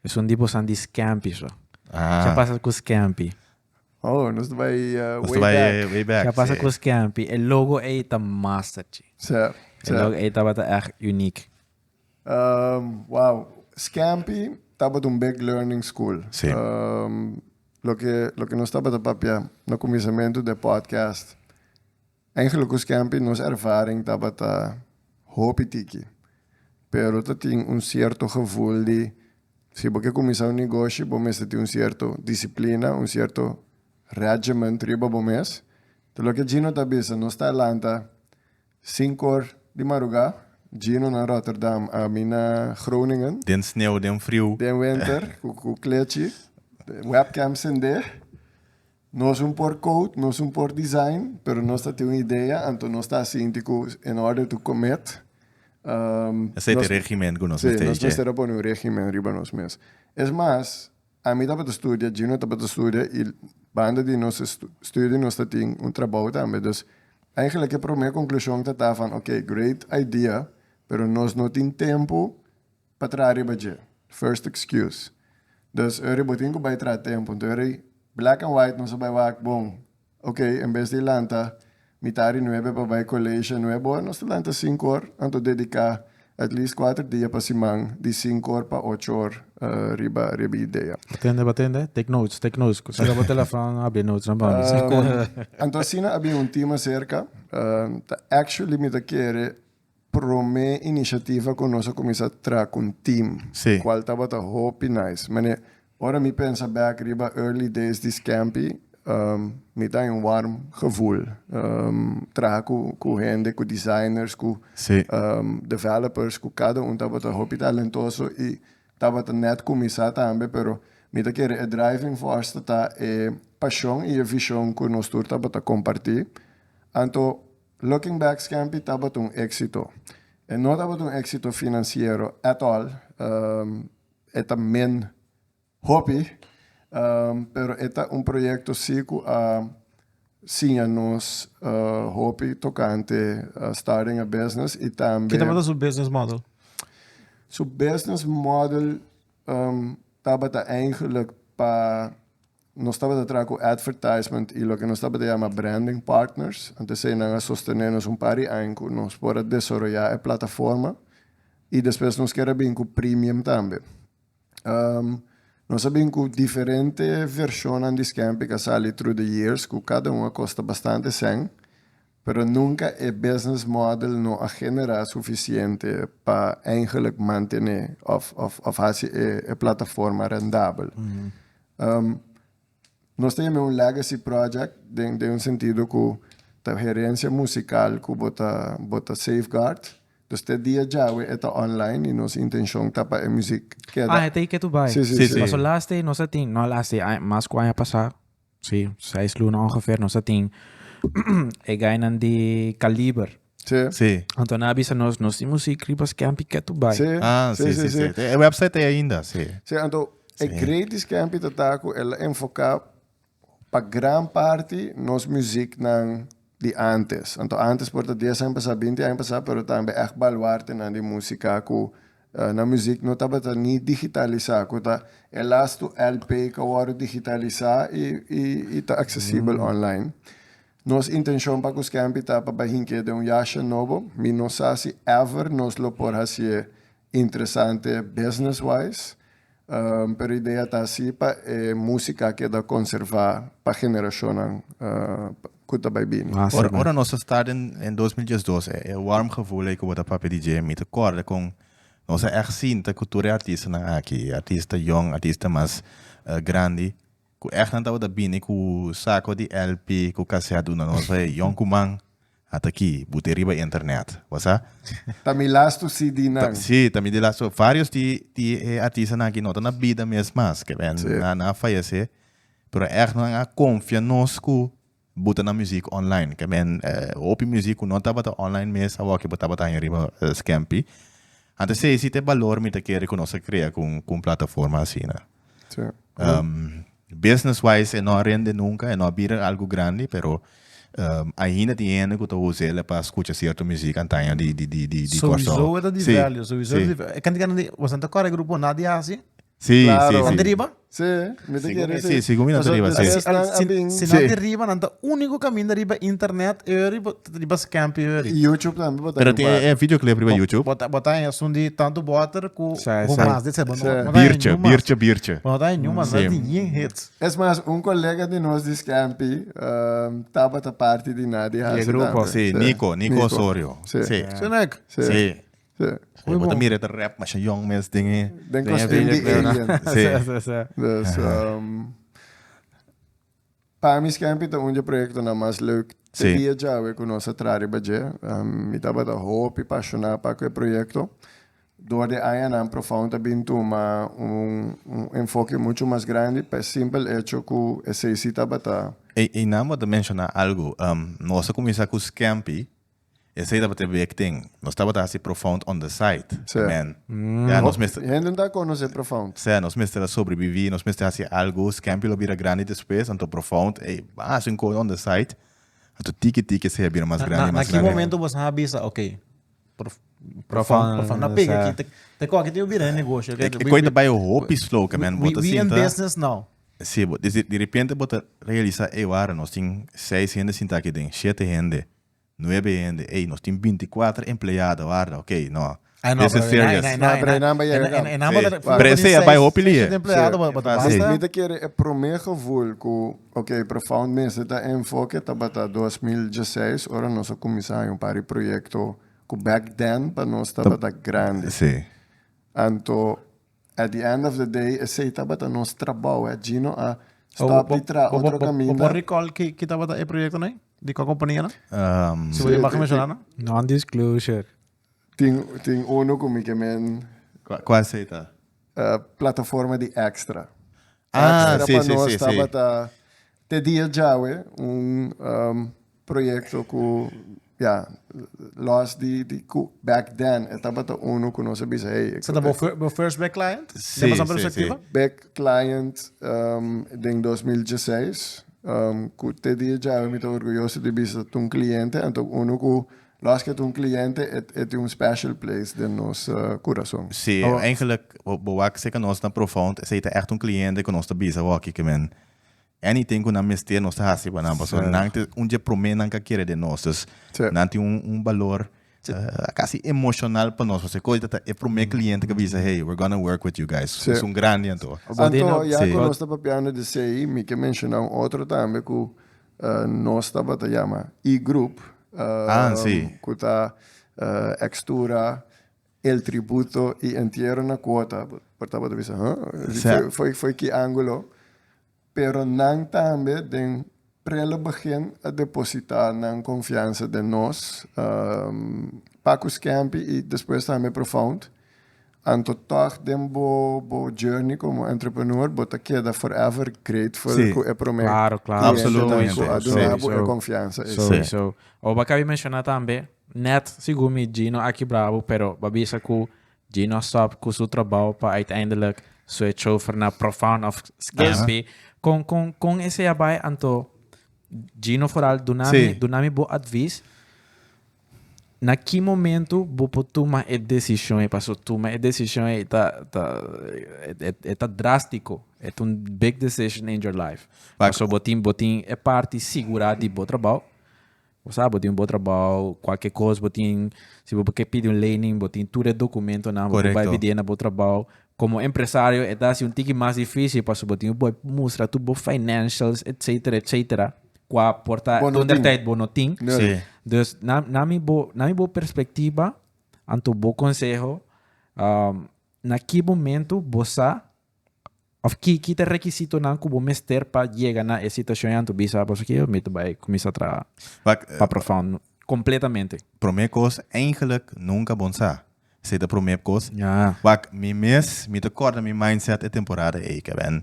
é tipo de scampi, so. Ah. Já passa com scampi. Oh, nós vai Você way vai back. way back. Já passa sim. com scampi. O logo é tá master, chi. Sí. O logo é tá echt unique. Wow. Scampi estava de big learning school. Sí. Lo que nós estava papia no começamento do podcast. Eigenlijk o Scampi, nossa ervaring estava tá hopitiki. Pero tu tem certo gevoel de se você começar negócio, você tem certo disciplina, certo regimento riba mês. Então, o que Gino está dizendo, nós está Atlanta, 5 horas de madrugada, Gino na Rotterdam, a mim na Groningen, Den sneeuw, den frio. den winter, com kletje, webcams in there. Nós por code, nós por design, pero nós tem uma ideia, então nós está assim, tipo, in order to commit. Esse é o regime que nós Sim, nós temos. estamos por um regime riba nós mesmos. É mais, a mim estava a estudar, Gino estava a estudar, e banda de nós estuda, nós tem trabalho também. Então, eigenlijk a minha conclusão está van, ok, great idea, pero nós não temos tempo para trabalhar budget. First excuse. Dus er botinho vai trazer tempo. Então, black and white, nós vai work bom. Ok, em vez de lanta, mitari 9 para vai college 9 nós lanta 5 horas, então dedicar at least 4 dias para semana, de 5 horas para 8 horas, riba ideia. Batende. Take notes. Se eu botar telefone, abre notes na banda. Então, assim, havia time cerca, actually, me querer prome iniciativa que nós começamos a trazer com um team. Sim. Qual estava hope nice. Mas, ora me pensa back riba early days de Scampi, me dá warm gevoel. Traga com gente, com designers, com developers, com cada estava hope talentoso e estava net começar também, pero me dá querer a driving force está paixão e a visão que nós estava a compartilhar. Então, looking back, Scampi estava éxito. E não estava éxito financeiro at all. É também hobby, pero é projeto sigo a sim nós hobby tocante starting a business e também. Que estava do business model? So business model estava eigenlijk para nós estava a trabalhar com advertisement e o que nós estava a chamar branding partners. Antes de nós sostenermos par de anos, nós podemos desenvolver a plataforma e depois nós queremos com premium também. Nós sabemos que diferentes versões de Scampi que saem through the years, que cada uma custa bastante sen, pero nunca o business model não a generar suficiente para eigenlijk manter of fazer a plataforma rendável. Nós temos legacy project de sentido que a gerência musical que bota safeguard. Então, este dia já é online e nossa intenção é para a música. É aí que tu vai. Sim. Mas o last day, nós temos, não last day, mas quando ia passar, sim, 6 lunas ongeveer, nós temos ganham de calibre. Sim. Então, na bisa nós temos música riba Scampi que tu vai. Sim. O website é ainda, sim. Então, a grande Scampi ela enfoca para grande parte nossa música de antes. Então, antes por 10 anos passar, 20 anos passar, pero também é baluarte na de música que na música não estava nem digitalizar, que tá elasto LP que agora digitalizar e está acessível online. Nossa intenção para que os campi tá para hinque de yasha novo, mi não sei se ever nos lo por fazer interessante business wise. Pero a ideia está assim para música que dá conservar para a geração que está bem. Ora nós estamos em 2012, é o warm gevoel que eu para DJ me acorda com nós echt zien de cultura artista aqui, artista jong, artista mais grande, que echt não estava bem com saco de LP, com cassete, nós vai jong kumang até aqui, buteriba internet, wasa? Também lasto CD não. Sim, também de lasto vários de artistas aqui não na vida mesmo, que vem na fallecer, pero echt não há confiança nós que buta na música online, que vem opi música não estava online mesmo, agora que botava tá em riba Scampi. Antes se existe valor me te querer que nós cria com plataforma assim, né? Sim. Business wise não rende nunca, não vira algo grande, pero ainda tem que tu usa ela para escutar certa música antanha de corso. Sowieso é de velho, sowieso. É que você não corre grupo nada assim? Sim, Claro. sim. Deriva? Sim, me te quero dizer. Sim, combina deriva, sim. Se não deriva, não o único caminho deriva internet, deriva Scampi. YouTube também botar. Pero tem videoclip para YouTube. Botar em assunto de tanto butter com mais de ser Bircha. Botar em nenhuma, não tem hits. É mais, colega de nós de Scampi estava a parte de Nadia. E grupo, Sim, Nico Osorio. Sim. Sim. Sim. Eu vou mira de rap, mas young mes dinge. Den costume de alien. Dus, para mim, Scampi é um projeto na mais leuk. Sim. Dia já eu conheço a trabalhar budget. Me dava da hope, apaixonado para aquele projeto. door de Ayanan profundo bintuma un enfoque mucho más grande, per simple hecho que ese cita bata. E nada de mencionar algo, nós começar com o Scampi, esse aí dapat big thing. Nós estava assim profundo on the site, Sim. man. Ja, nós Gente não conoce profundo. nós mestre sobreviver, nós mestre assim algo, Scampi lo vira grande depois, então profundo, e basta um on the site, então tiki se vira mais grande, mais Naquele grande. momento você avisa, ok. Profound, Na pega sa- aqui, tem qualquer tem o birane negócio. E coisa vai o hope slow, que man, bota We in cinta. business now. Sim, de repente bota realizar, agora nós tem 6 gente cinta aqui dentro, 7 gente, 9 gente, nós tem 24 empregados, agora, ok, não. This is serious. Parece vai opilie. Empregado, Sim. Mas me quer é pro meu gevoel que, ok, profundo mesmo, tá enfoque, tá bata 2016, ora nós começamos par de projeto que back then, para nós tá bata grande. Sim. Anto, at the end of the day, esse tá bata nosso trabalho, é Gino a stop de tra outro caminho. Vou recall que estava o projeto, né? De qual companhia, né? Se você sim, vai sim. mencionar, né? Non-disclosure. Tem uno como que men Qual seita? plataforma de extra. Ah, extra sim, para sim, nós sim, tá sim. bata te dia já, projeto que ja, los de back then, estava tá uno que nós sabia, hey, Você tá bom first back client? Sim, Temos uma sim, perspectiva? back client em 2016, que te dia já me estou orgulhoso de visitar um cliente, então uno que los que um cliente é um special place de nosso coração. Sim, eigenlijk, wat ik zeg, nós na profundo, seita echt cliente que nós tá bisa, aqui que man. Anything que nós mestre nós tá assim, para nós, nante dia promena que querer de nós, Sim. nante valor quase emocional para nós, você coisa é pro meu cliente que bisa, hey, we're gonna work with you guys. Sim. É grande então. Então, já sim. que nós estamos piano de CI, me que mencionar outro também que nós estamos a chamar e-group, sim. que está extura el tributo e entierro na quota, por estava a dizer, foi que ângulo, pero não também den prelo begin a depositar na confiança de nós, para os campi e depois também profundo. Anto toch den bo journey como entrepreneur, bota queda forever grateful Sim. ku é pro meu Claro, claro. Absolutamente. Ku Sim. adunabo é confiança. So, o baka mencionar também, net sigumi Gino aqui bravo, pero babisa ku Gino stop ku su trabalho para uiteindelijk switch over naar profound of scampi. Com esse abai anto Gino vooral Sim. dunami bo advies. Na que momento você toma a decisão e passou toma a decisão é drástico, é big decision in your life. Passou botin é parte segura de bom trabalho. Você sabe, botin bom trabalho, qualquer coisa, botin se você quer pedir learning, botin tudo é documento na você vai pedir na bom trabalho. Como empresário, é assim um tique mais difícil, passou botin boy mostrar tudo financials, etc. Qua porta ondertijd bonoting. Sim. Dus na mi bo perspectiva, anto bo consejo, na que momento bosa of que te requisito na kubo mester pa llegar na essa situação anto bisa bosa que eu meto vai começar a para profundo completamente. Promekos eigenlijk nunca bonsa. Seita promekos. Ja. Wat mi mes, mi te corda mi mindset é temporada que ben.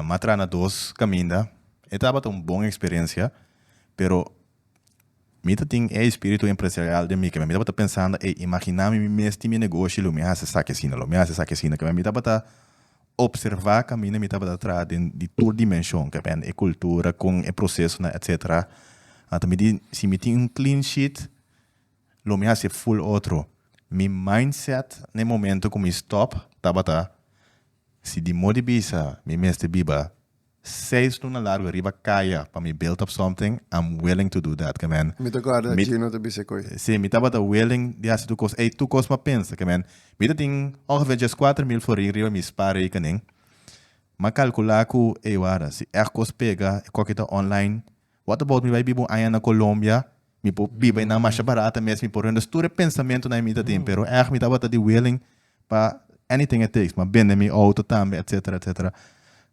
Matrana dos caminda. Estava uma boa experiência, pero mita tem espírito empresarial de mim que me estava pensando imaginar me mesmo meu negócio lo me hace saque assim que me estava observar caminho me estava atrás de toda dimensão que é cultura com o processo etc. Então me se me tem clean sheet lo me hace full outro mi mindset no momento como stop estava se de modo bisa me mestre biba 6 na largo arriba caia para me build up something, I'm willing to do that, man. Me te guarda Gino te bise koi. Sim, me estava willing de fazer tu coisa pensa, man. Me tem ongeveer just 4.000 voor hier, me spare rekening. Maar calcular que wara, se er coisa pega, qualquer online. What about me vai bibo aí na Colômbia? Me po bibo na mais barata mesmo, me por onde tudo pensamento na me tem, pero me estava willing para anything it takes, mas bem me auto também, etc.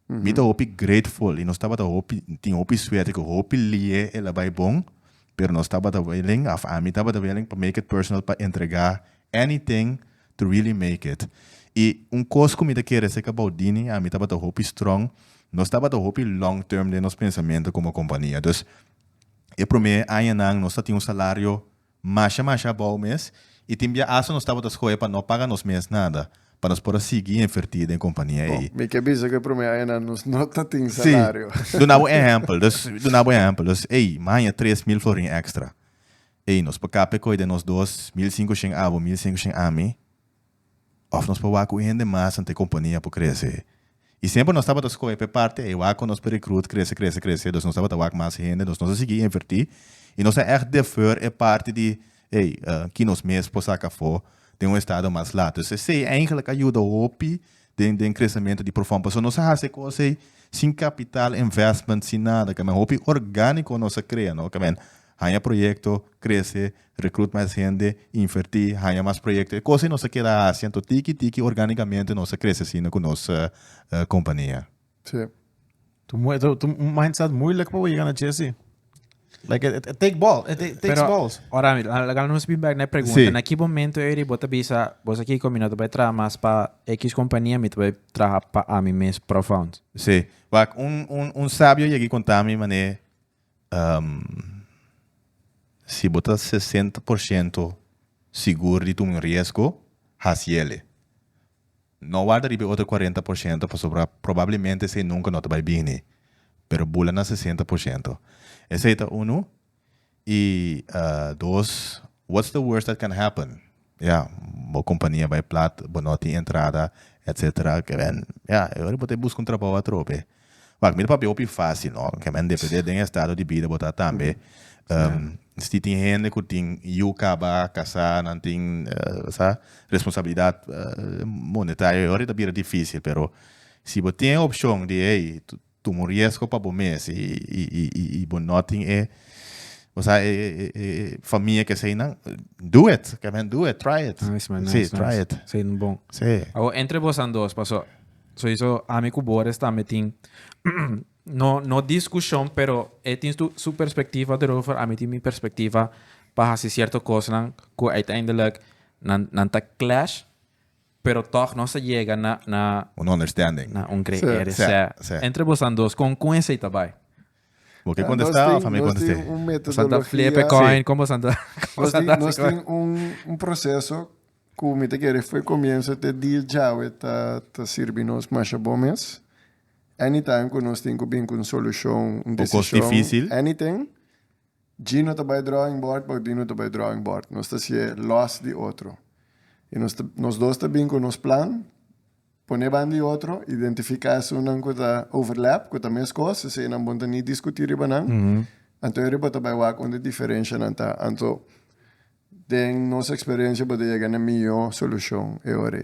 Me tá hopi grateful e nós estava tinha hopi suerte que hopi lie ela vai bom, pero nós estava willing, me estava willing para make it personal para entregar anything to really make it. E coisa que me quer é que Baudini, a mim estava a hope strong, nós estava a hope long term de nosso pensamento como companhia. Então, eu prometo, nós temos salário mais bom mês, e timbia aço nós estava a escolher para não pagar nos mês nada, para nós poder seguir invertido em companhia. Me que bisa que prometo ainda não tem salário. Sim, do nabo exemplo, ei, manhã 3.000 florin extra. Ei, nós para cá de nós 2.500 abo, 1.500 a mim, of nós para o aco ainda mais ante companhia para crescer. E sempre nós estava a escolher para parte, e o aco nós para recrutar crescer, então nós estava a mais ainda, nós seguir invertir, e nós é echt defer é parte de, ei, que nos meses para sacar for, tem estado mais lá. Então, se eigenlijk ajuda o OPI de crescimento de performance. Nós fazemos coisas sem capital, investment, sem nada. Que o OPI orgânico nós cria, não? Que há projeto, cresce, recruta mais gente, invertir, há mais projetos. Coisas nós quer fazendo, tiki organicamente nós cresce assim com nossa companhia. Sim. Tu mindset moeilijk para chegar na Chelsea. Like it takes balls. Ora, legal nos feedback na pergunta. Sim. Naquele momento eu bota bisa, você aqui combinado vai trabalhar mais para X companhia, me vai trabalhar para a mim mais profundo. Sim. Sábio aqui contar-me, mané, se botar 60% seguro de um risco, ele. Não guarda de outro 40%, para provavelmente se nunca não vai bem, pero bula na 60%. Esse é um. E dois, what's the worst that can happen? Uma companhia vai plat, não tem entrada, etc. Eu vou ter buscar trabalho a trope. Mas meu papel é fácil, não? Que depende do estado de vida, botar também. Se tem gente que tem acaba casar, não tem responsabilidade monetária, eu acho que é difícil, pero se você tem a opção de tu risco para o mês e não tem família que sei não, do it, try it. Nice, man. Sim, Nice, try it. Sim, bom. Sim. Entre vos dois, passou. So isso amigo Boris também tem no discussão, pero tem sua perspectiva erover, a mim tem minha perspectiva para fazer certa coisa que uiteindelijk não tá clash, pero toch não se chega na understanding. Na creer. Sim. Entre vos dois, com esse também. Porque quando está, a família quando está. Santa Felipe Coin, como Santa. Nós temos processo que o mita quer foi começo de deal já tá servindo nos mais bons. Anytime que nós temos bem com solução, decisão, difícil. anything, Gino tá by drawing board, Baudino tá by drawing board. Nós tá se loss de outro. E nós dois tá bem com nos plan, poner bandi outro, identificar se um que tá overlap, que tá mesma coisa, se não bonta nem discutir e banang. Então eu bota by work onde diferença não tá. Então den nossa experiência pode chegar na melhor solução.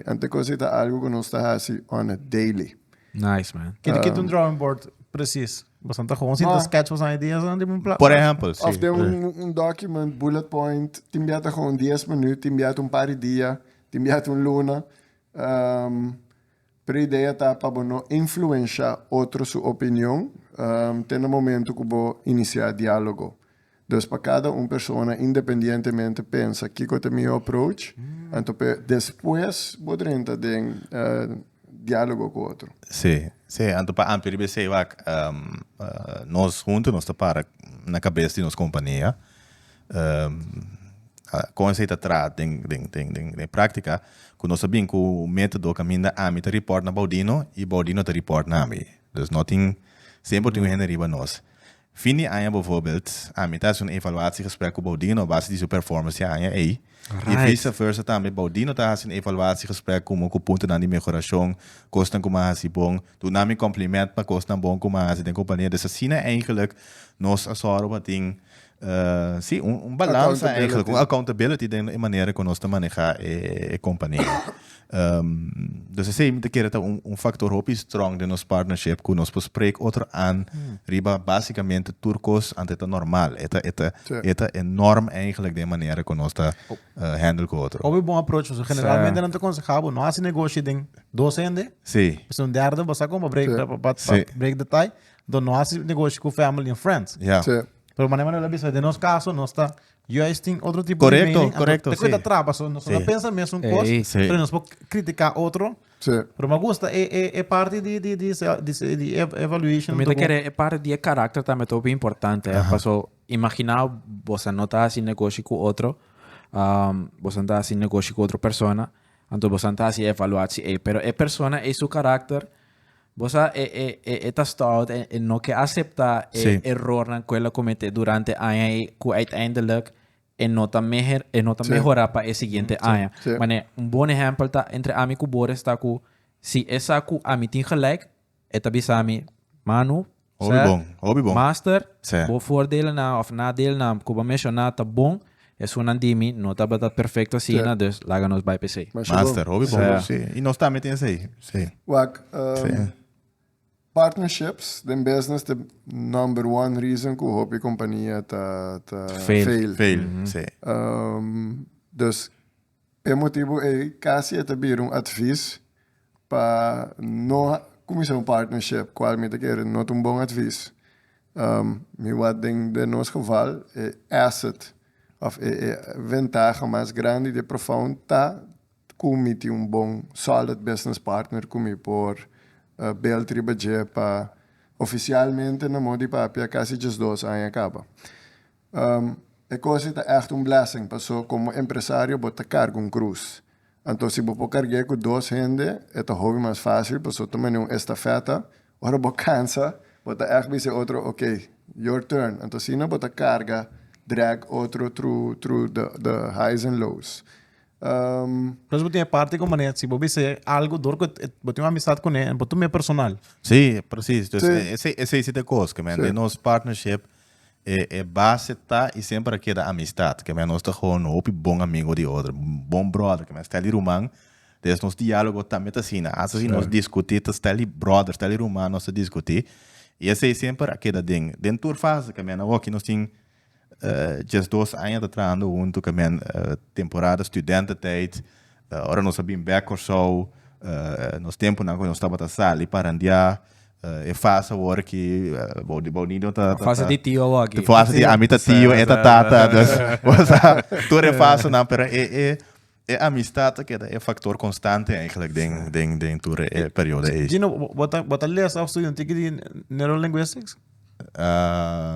Ante coisa tá algo que nós tá fazendo on a daily. Nice, man. Que drawing board preciso. Você está com cinta sketch, você tem ideias, não tem plano. Por exemplo, Of tem document, bullet point, te enviado gewoon 10 minutos, te enviado par de dias, te enviado luna. Para ideia tá para não influenciar outro sua opinião, tem no momento que vou iniciar diálogo. Então, para cada pessoa, independentemente, pensa que é o meu approach, então depois vou tentar ter diálogo com o outro. Sim. Então, para ampliar esse nós juntos, nós para na cabeça de nossa companhia, conceito atrás, tem prática, que nós sabemos que o método caminha a mim te report na Baudino e Baudino te report na mim. Então, não tem, sempre tem gente riba nós. Fini ano bijvoorbeeld, a mim tá um evaluatiegesprek com Baudino, base de sua performance ano e vice versa também, Baudino tá um evaluatiegesprek com o ponto de melhoração, costan como assim bom, tu na me complemento para costan bom como assim tem companhia dessa cena eigenlijk nós assoram tem sim balança eigenlijk, accountability de maneira que nós te manejar a companhia. Dus ik zei, dat een factor hoop is strong de ons partnership, que nós bespreken outro aan, riba basicamente turcos ante het normaal. Het enorm eigenlijk de manier que nós handle com outro. Houve bom approach, so generalmente não te aconselhava, não há se negocio de docente, sim. Se um derde, você como break the tie, então não há se negocio com family and friends. Ja. Pero maneira la bisa, de nos caso, no está. Yo tem outro tipo Correcto, de meaning. correcto, Te cuida sí. traba, so, nos Sí. pensa mesmo um coisa, Sí. pero nos pode criticar outro. Sim. Pero me gusta, é parte de evaluation. Também quer é parte de caráter também é bem importante. Passou, imaginar você não está assim negócio com outro, você não está assim negócio com outra pessoa, então você não está assim avaliar se é, pero é pessoa é seu caráter. Você é testado e não quer aceitar Sim. erro naquela comete durante a ano que uiteindelijk nota Sim. melhorar para o seguinte ano. Sim. Mas bom exemplo tá entre a mim com Boris está com se essa com a mim tem gelijk, é também sabe mano, Hobby bom. master, Sim. bo voordelen na of nadelen na kuba mencionar tá bom, é só não dimi, não tá bata perfeito assim, Sim. dus laga nos by PC. Mas Master, hobby bom. Sim. Sim. E nós também temos aí. Sim. Wak, Sim. partnerships, the business, the number one reason que o hobby companhia tá Fail. Fail. Sim. Dus, é motivo é quase é também advies para não começar partnership, qual me quer não bom advies. Me wat ding de nos geval é asset of é vantagem mais grande de profundo tá como ter bom solid business partner como por Beltri budget para oficialmente na modi papia quase just 2 anos acaba. É coisa é echt blessing, passou como empresário bota cargo cruz. Então se você carregar com 2 gente, é o hobby mais fácil, passou também estafeta, ora você cansa, bota echt dizer outro, ok, your turn. Então se não bota carga, drag outro through the highs and lows. Mas você tem parte como maneira, se você algo dor que você tem uma amizade com ele, você é personal. Sim, precies. Dus Sim. esse é de coisa, que Sim. de nosso partnership é base tá e sempre aqui da amistade, que nós tá gewoon op bom amigo de outro, bom brother, que está ali rumang, des nos diálogo também assim, assim nós discutir, tá ali brother, tá ali rumang, nós discutir. E esse é sempre aqui da ding. Dentro fase que nós aqui nós tem just 2 anos atrás junto que temporada studententijd, ora nós sabíamos back ou so, nos tempo na nós estava sali para andiar e faz agora que bonito tá Fase de tio aqui. faz de amita tio e tata dus tudo é fácil não pero é amistade que é fator constante eigenlijk den tudo é período é Gino, você lê essa estudante de neurolinguistics?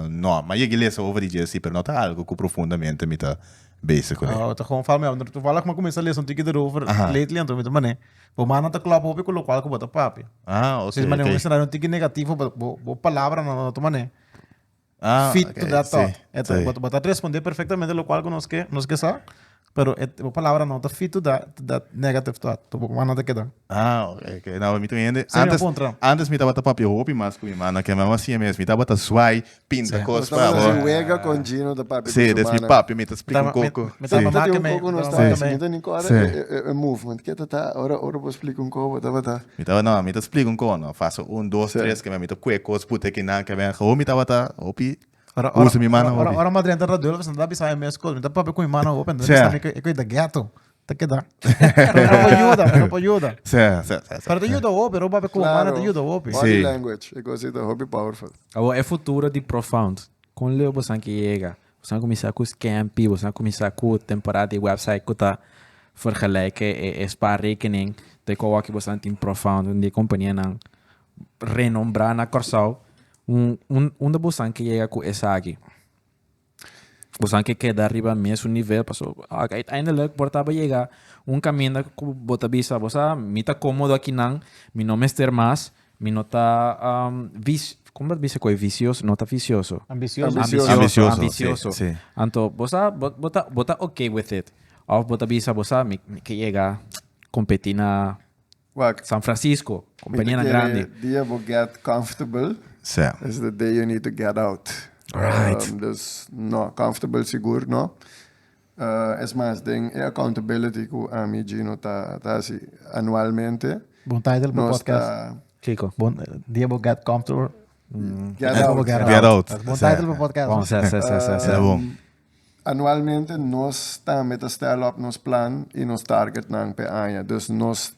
não mas eu leio over die sim pero não tá algo que profundamente me tá bezig com Tá gewoon fala mesmo, tu fala que eu comecei a ler um tique erover lately, então me mané. Vou mandar tá claro para o qual que bota papi. ok Se mané um cenário um tique negativo, vou palavra não tu mané. Fit to that thought. Então, bota responder perfeitamente lo qual que nos que sabe. Pero a palavra não tá fit to that negative thought. Tu vou mandar que dá. ok não me entende Sim, antes me tava papi roupa mas com mana que mesmo assim mesmo me tava swai pinta coisa Estamos para assim, uega com Gino da papi. sim desde papi me tá explicando um pouco Me Sim, tava tá marca um pouco me. nos Sim. Estados Unidos, nem agora é movement. Que tá, ora vou explicar pouco, tá. me tava não me tá explicando como faço 1 2 3 que me tá qualquer coisa puta que não que vem me tava tá opi usa minha mano opi Ora madre entra radio, você não dá bisa minhas coisas. Me tá papi com minha mano open, Sim. sabe que é da gato. Tá que dá. Não ajuda. sim Para te ajuda o, pero papi com mano te ajuda o. Body Sim. language, é coisa da hobby powerful. É futuro de profound. Com leu você que chega, você começar com os campi, você começar com temporada de website que tá vergelijken é spaarrekening, de que você tem profound, de companhia não renombrar na Corsal, da você que chega com essa aqui. Você que queda arriba mesmo nível, passou, uiteindelijk portava chegar caminho que bota bisa, você me tá cômodo aqui não, me não me ester mais, me não tá como é que é vicioso, não tá vicioso. Ambicioso. Ambicioso. sim Então, você bota ok with it. Ou bota bisa, você me que chega competir na Wak, San Francisco, companhia grande. dia vou get comfortable, sim is the day you need to get out. Right. Dus, no, comfortable seguro, no. Es mais, ding, accountability que a mim, Gino, tá assim, anualmente. Bom title pro Nós podcast. tá Chico. Bom, dia vou get comfortable. get out. Get out. Bom title pro podcast. Bom, é bom Anualmente, nós estamos met stellen op ons plan e ons target na per ano. Dus nós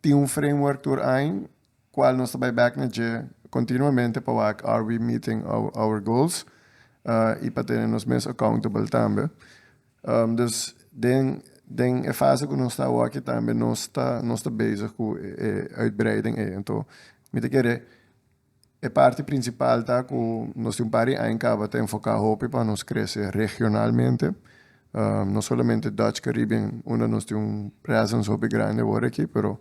temos framework door aan, qual nós trabalhamos back na je continuamente para are we meeting our goals. e para ter nos mes accountable também. Dus a fase que nós estamos aqui também, nós está bezig com a uitbreiding. Então, me te querer, a parte principal tá que nós temos pari em cabo tem focar para nós crescer regionalmente. Não somente Dutch Caribbean, onde nós temos presence hopi grande agora aqui, pero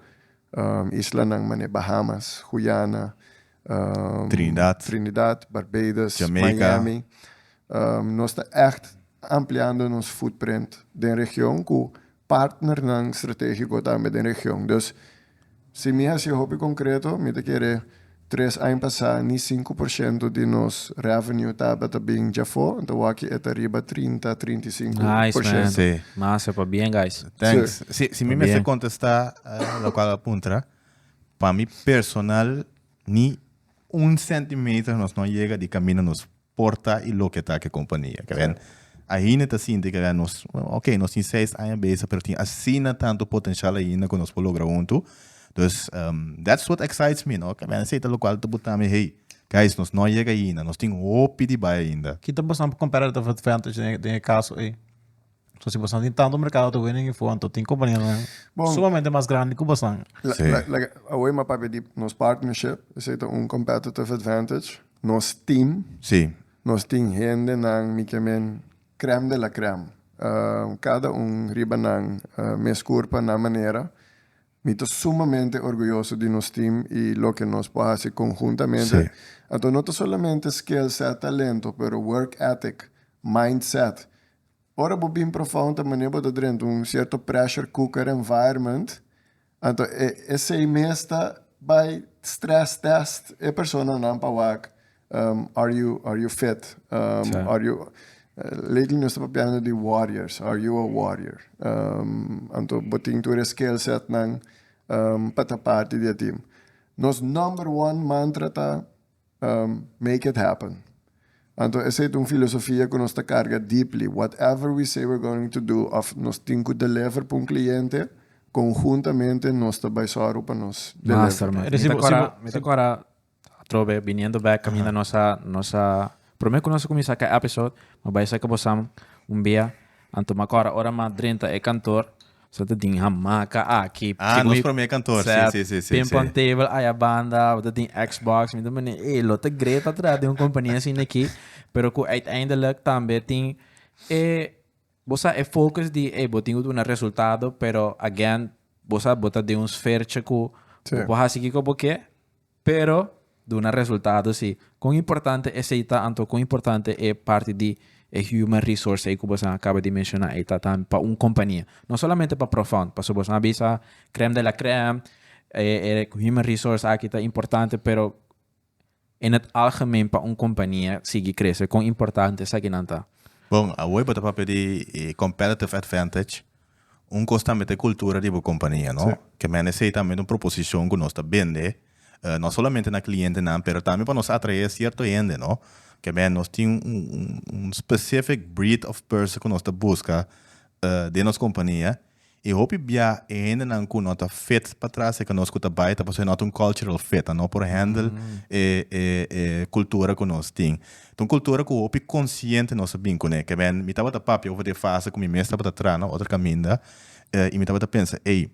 isla ng Bahamas, Guyana, Trinidad, Barbados, Jamaica. Miami. Nós está echt ampliando nosso footprint da região com partner ng estratégico também da região. Dus, se me hace hopi concreto, me te querer 3 anos passados, ni 5% de nosso revenue estava bem já foi, então aqui é arriba 30-35%. Nice, man. Sim. Massa, pa bien, guys. Thanks. Se me Bien. contestar lo qual apunta, para mim personal, ni un centímetro nos não chega de caminho nos porta e lo que tá que companhia. Que ven, aí não tá assim, que ven, nós, ok, nós temos 6 anos base, pero tem assina tanto potencial ainda que nós podemos lograr junto. Dus that's what excites me, no? Que ven, sei lo qual te botar me, hey, guys, nós não chega ainda, nós temos hope de baia ainda. Kita bastante comparative advantage nesse caso aí. So, se você tem tanto mercado de winning fonte, tem companhia Bom. sumamente mais grande que você. Sim. Hoje, mas para pedir nos partnership, é competitive advantage. Nos team, Sim. nós temos gente que creme de la creme. Cada riba ng mes curva na maneira. Me estou sumamente orgulhoso de nosso time e lo que nós podemos fazer conjuntamente. Sí. Então, não somente skill set, talento, pero work ethic, mindset. Ora, bem profundo, maneira de dentro certo pressure cooker environment. Então, esse mês está by stress test. A pessoa não para are you fit? Are you lately nós estamos falando de warriors. Are you a warrior? Então, boting tu skill set nang para parte do time. Nos number one mantra tá make it happen. Então, essa é uma filosofia que nós está carga deeply. Whatever we say we're going to do, nós temos que deliver para um cliente, conjuntamente nós está baixando para nós Master, deliver. man. Recibo- Me agora, trobe, viniendo back, caminho nossa... Prometo que nós começar a episode, mas vai ser que você dia, anto agora, ora mais 30 é cantor, só te tem hamaca aqui. Ah, nós para mim é cantor, sim. Pimp on table, aí a banda, você tem Xbox, me dá lote great para trás de uma companhia assim aqui, pero que uiteindelijk também tem você é focus de botar um resultado, pero again, você bota de um esferche que você seguir como que, pero de um resultado sim. Quão importante é aceitar, anto quão importante é parte de human resource aí que você acaba de mencionar aí tá também para uma companhia, não somente para profundo, para você avisa creme de la creme, human resource aqui tá importante, pero em algemeen para uma companhia seguir crescer, quão importante é aqui não tá. Bom, a web para pedir competitive advantage, constante cultura de uma companhia, não? Sí. Que me necessita também uma proposição que nós está vende, não somente na cliente não, mas também para nós atrair certo gente, não? Que nós temos specific breed of person que nós está busca de nossa companhia e hope bia ainda não que nós está fit para trás que nós está baita para ser not cultural fit, não por handle cultura que nós tem. Então cultura que hope consciente nós bem com que me estava a papo over de fase com me mestra para trás, outra caminho e me estava a pensar, ei,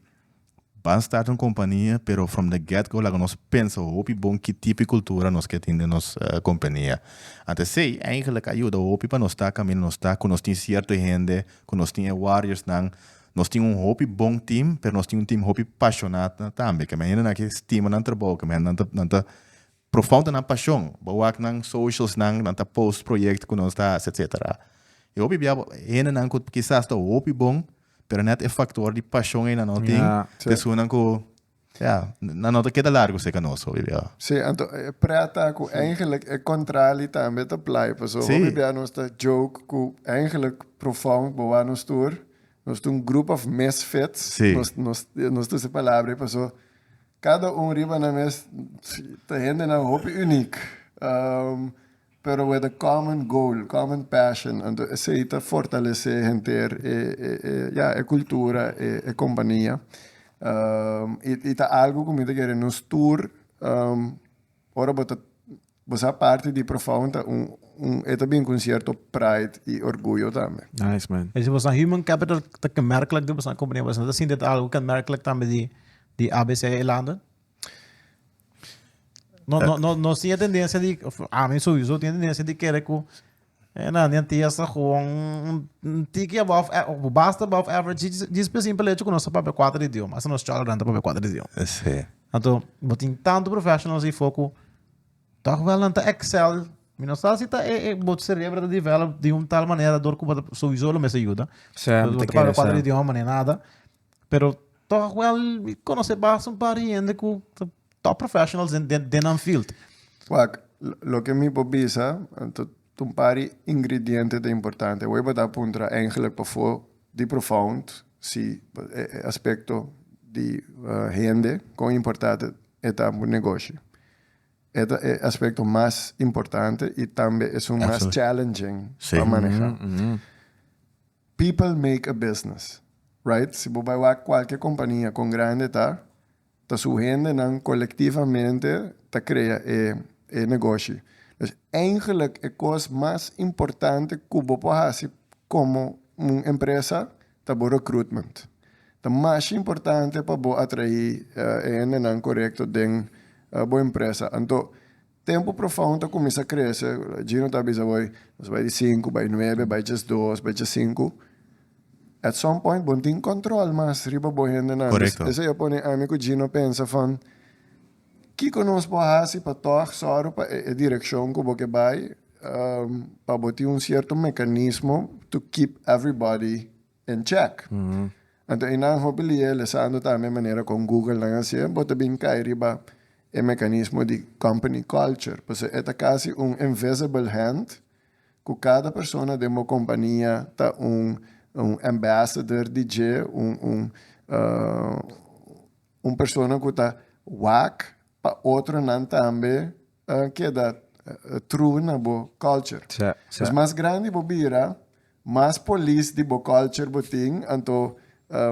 vamos start uma companhia, pero from the get-go, lá nós pensamos, hope bom que tipo de cultura nós que tem na nossa companhia. Até sei, eigenlijk ajuda hope para nós estar caminho, nós estar, com nós tem certo gente, com nós tem warriors, nós temos hope bom team, pero nós temos time hope apaixonado também, que ainda naquele estima não trabalho, que não tá profundo na paixão, boa na socials, não tá post projeto com nós tá, etc. E hope bia ainda não que quizás tá hope bom, pero net é factor de paixão ainda não tem, pessoa não que não queda largo se canoso, ja. Sim, então, prata que eigenlijk é contrário também te play, porque Sim. hoje nós está joke que eigenlijk profundo boa nos tour, nós temos grupo of misfits, Sim. nós temos palavra, porque cada riba na mes te gente na hope unique. Pero with a common goal, common passion, então aceita fortalecer gente, a cultura, a companhia. E tá algo que me te quer nos tour, ora você parte de profunda também com certo pride e orgulho também. Nice, man. E se você human capital te kenmerkelijk doen, você companhia, você não dit algo kenmerkelijk também de ABC-landen? Não tinha tendência de... mim sowieso tinha tendência de querer que... não tinha essa gewoon... Tiki basta above average. Diz por simples que nós sabemos 4 idiomas. Nós toleramos para 4 idiomas. Sim. Então, tem tanto profissionals e foco... Toch wel aan te Excel... Não sei se o cérebro develop de tal maneira dor que sowieso me ajuda. Certo, Para 4 idiomas nem nada. Pero toch wel conhecer bastante pariente com top professionals in den field. Wak, lo que me pobisa, un pari ingrediënten de importante. We hebben dat puntra eigenlijk voor die profound, si aspecto di gente con importante eta un negocio. Este es el aspecto más importante y también es un más challenging para manejar. People make a business, right? Si vos vas a cualquier compañía con grande ta su gente colectivamente ta crea negocio. Dus eigenlijk de cosa más importante que vos puedes hacer como una empresa ta recruitment. La más importante para vos atraer correcto den boa empresa. Então, tempo profundo começa a crescer. Gino está dizendo, vai de 5, vai 9, vai de 2, vai de 5. At some point, bom tem controle, mas riba boa gente não. Correto. Isso eu pone amigo Gino pensa van, que nós podemos fazer para tornar só para a direção que você vai, para botar certo mecanismo to keep everybody in check. Então, inang hobby lesando também maneira com Google não assim, bota bem cai riba el mecanismo de company culture. Pues es casi un invisible hand que cada persona de una compañía está un ambassador DJ, un persona que está whack para otro nan también que da true na bo culture. Sí. Es más grande bo bira, más police de bo culture boting, anto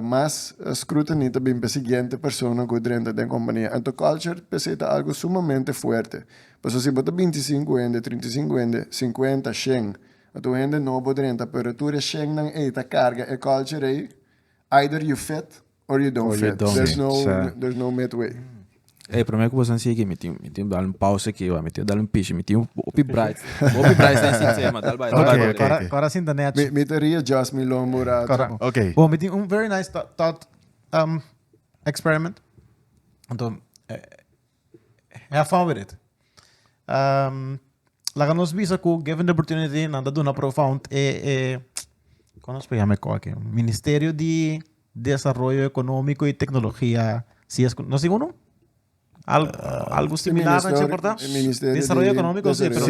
más scrutiny también para siguiente persona que dentro de la compañía. Entonces, culture presenta algo sumamente fuerte. Pues si vos 25 años, 35 años, 50, 100, tu gente no puede dentro, pero tú eres 100 nan esta carga, el culture ahí, either you fit or you don't fit. There's no midway. Para mim, que você não sei me tem dar um pause aqui, me tem dar um piche, me tem opi bright. Opi bright tem sim, mas dá vai. Agora sim da net. Me teria just me lomora. Ok. Bom, me tem very nice thought experiment. Então, have fun with it. Laga nos visa que given the opportunity, nanda do na profound como se llama aqui? Ministério de Desarrollo Econômico e Tecnologia. Si es, no sé uno. Algo similar, ¿no es importante? Desarrollo económico, sí, pero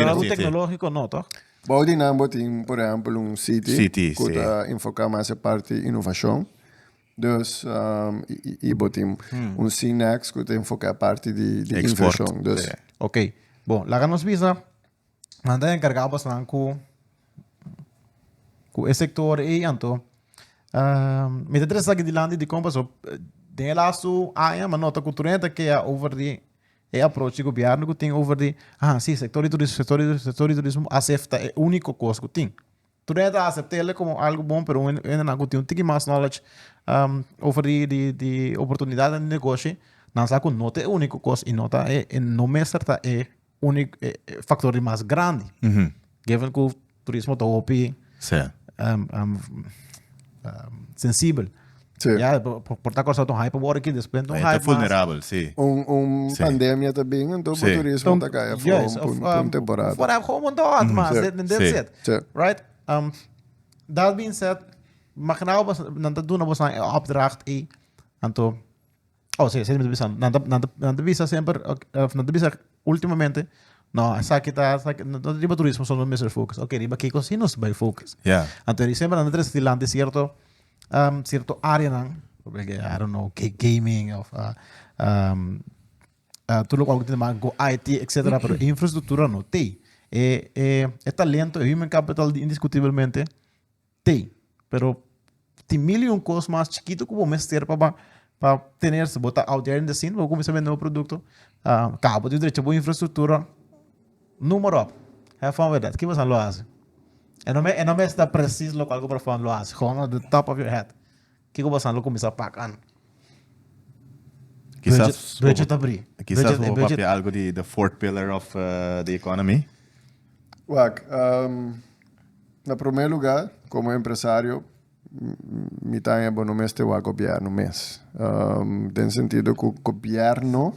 algo tecnológico no, ¿toch? Baudinambo tem, por exemplo, um city que está enfocado mais a parte de inovação. Dus, e botem um Cinex que está enfocado a parte de inovação. Dus. Ok. Bom, lá nos visa, anda encarregado bastante com esse sector e então, me interessa que de lá de compras, tem lá uma nota cultural que é over the approach do governo que tem over the sim, setor de turismo aceita é o único coisa que tem. Tu aceita ele como algo bom, pero ainda não tem um pouco mais knowledge over the oportunidade de negócio, não sabe que nota é o único coisa e nota é não me certa é único fator mais grande. Given que o turismo está opi sensível. Sí. Ya, por tal cosa, un hype ahora que después un Está hype vulnerável, sim. Pandemia também, então o turismo está cá por temporada. For a home and mas that's it. Right? That being said, mag nou nanta doen was een opdracht anto sempre pensando, nanta visa sempre nanta visa ultimamente no, essa no riba turismo solo Mr. Focus. Ok, riba que cocinos by Focus. Yeah. Anto sempre nanta tres tilante cierto área nan, porque I don't know, gaming of tudo algo que tem mais go IT, etc. Pero infraestrutura não tem. É talento, é human capital indiscutivelmente tem. Pero tem mil e coisas mais chiquito que vamos ter para ter se botar out there in the scene, vamos começar a vender o produto. Cabo de direito, boa infraestrutura, número up. Have fun with that. O que você não faz? E não me está preciso local que para fun lo faz. Gewoon on the top of your head. O que você não começa a pagar? Budget abrir. Quizás vou papel algo de the fourth pillar of the economy. Wak, na primeiro lugar, como empresário, me tenho bom mês de o governo mês. Tem sentido que o governo,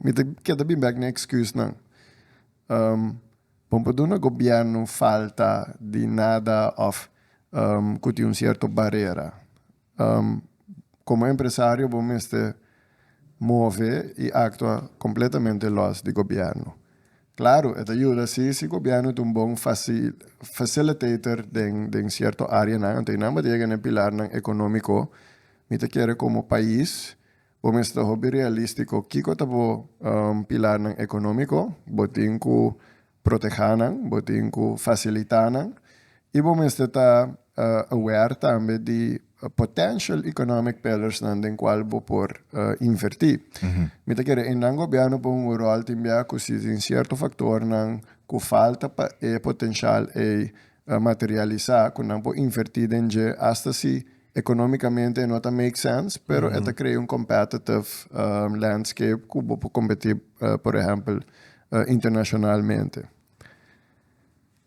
me queda bem back na excuse não. Pompa do governo falta de nada of que tem certa barreira. Como empresário, vamos te mover e actuar completamente los do governo. Claro, это ajuda se o governo tem bom facilitator em certa área, não tem nada de no pilar econômico, me te quer como país, vamos estar realístico, que é o pilar econômico, botin que protejan, botin que facilitan, e vamos estar aware também de potential economic pillars em qual vou por invertir. Me te quer em governo por rol também que se tem certo fator que falta potencial materializar, que não pode invertir em je hasta se economicamente não make sense, pero esta cria competitive landscape que pode competir, por exemplo, internacionalmente.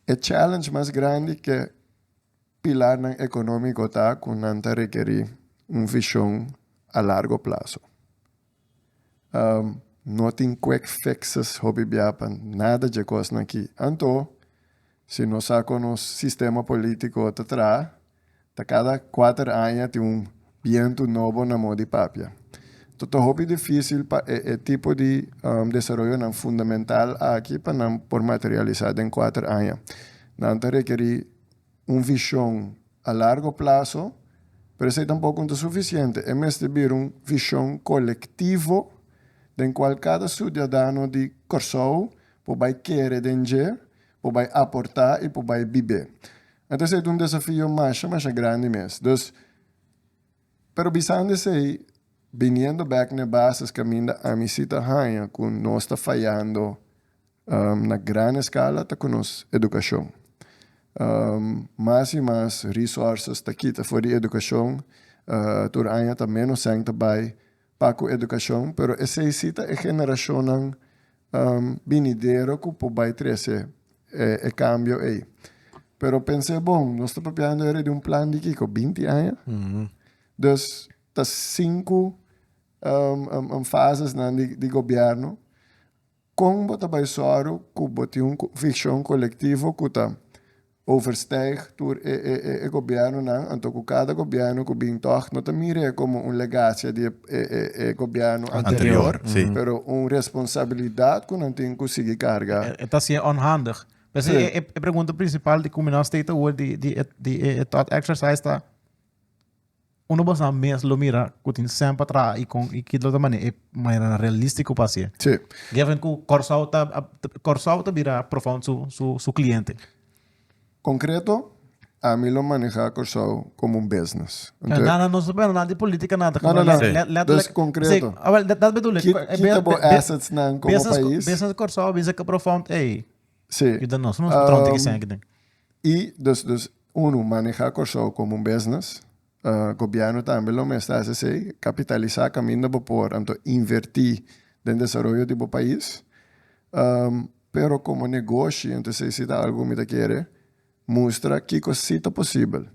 O challenge mais grande que pilar econômico tá com nanta requerir visão a largo prazo. Não tem quick fixes hobby biapan nada de coisa aqui. Então, se nós sacamos sistema político atrás, cada 4 anos tem viento novo na mão de papia. Então, é hobby difícil para tipo de desenvolvimento fundamental aqui para não por materializar em 4 anos. Nanta requerir visão a largo prazo, mas isso tampouco não é suficiente. É mais de ter visão coletiva, em qual cada cidadão de Corsou pode querer danger, pode aportar e pode viver. Então, é desafio mais grande mesmo. Então, pero bisando sei, vindo back na bases caminho a misita hanha, que nós está falhando na grande escala, tá com nossa educação. Mais e mais resources está aqui for a educação, tur ainda está menos senta by para a educação, pero essa cita é geração vinidero que pode trazer é cambio aí. Pero pensei bom, nós estamos preparando de plano de Kiko 20 anos, então tá 5 fases de governo, como está vai soro que bote visão coletivo que está overstijgt door het governo, então cada governo que vem toch não te mire como legado de governo anterior, pero responsabilidade que não tem que conseguir carregar. Está sendo onhandig. Mas a pergunta principal de como nós temos hoje de thought exercise está uno basta mes lo mira que tem sempre atrás e que de outra maneira realístico para ser. Sim. Given que o Corsau tá vira profundo su cliente. Concreto, a mim lo manejar Corsau como business. Não sabemos nada de política, nada. Não. Concreto. Dat bedoel ik. Kita bo assets como país. Business Corsau, bisa que profundo, Sim. E nós patrão tem que ser aqui. E, manejar Corsau como business. Governo também lo está a fazer, capitalizar caminho por, então, invertir no desenvolvimento do país. Pero como negócio, então, se dá algo que quer, mostra que coisa é possível.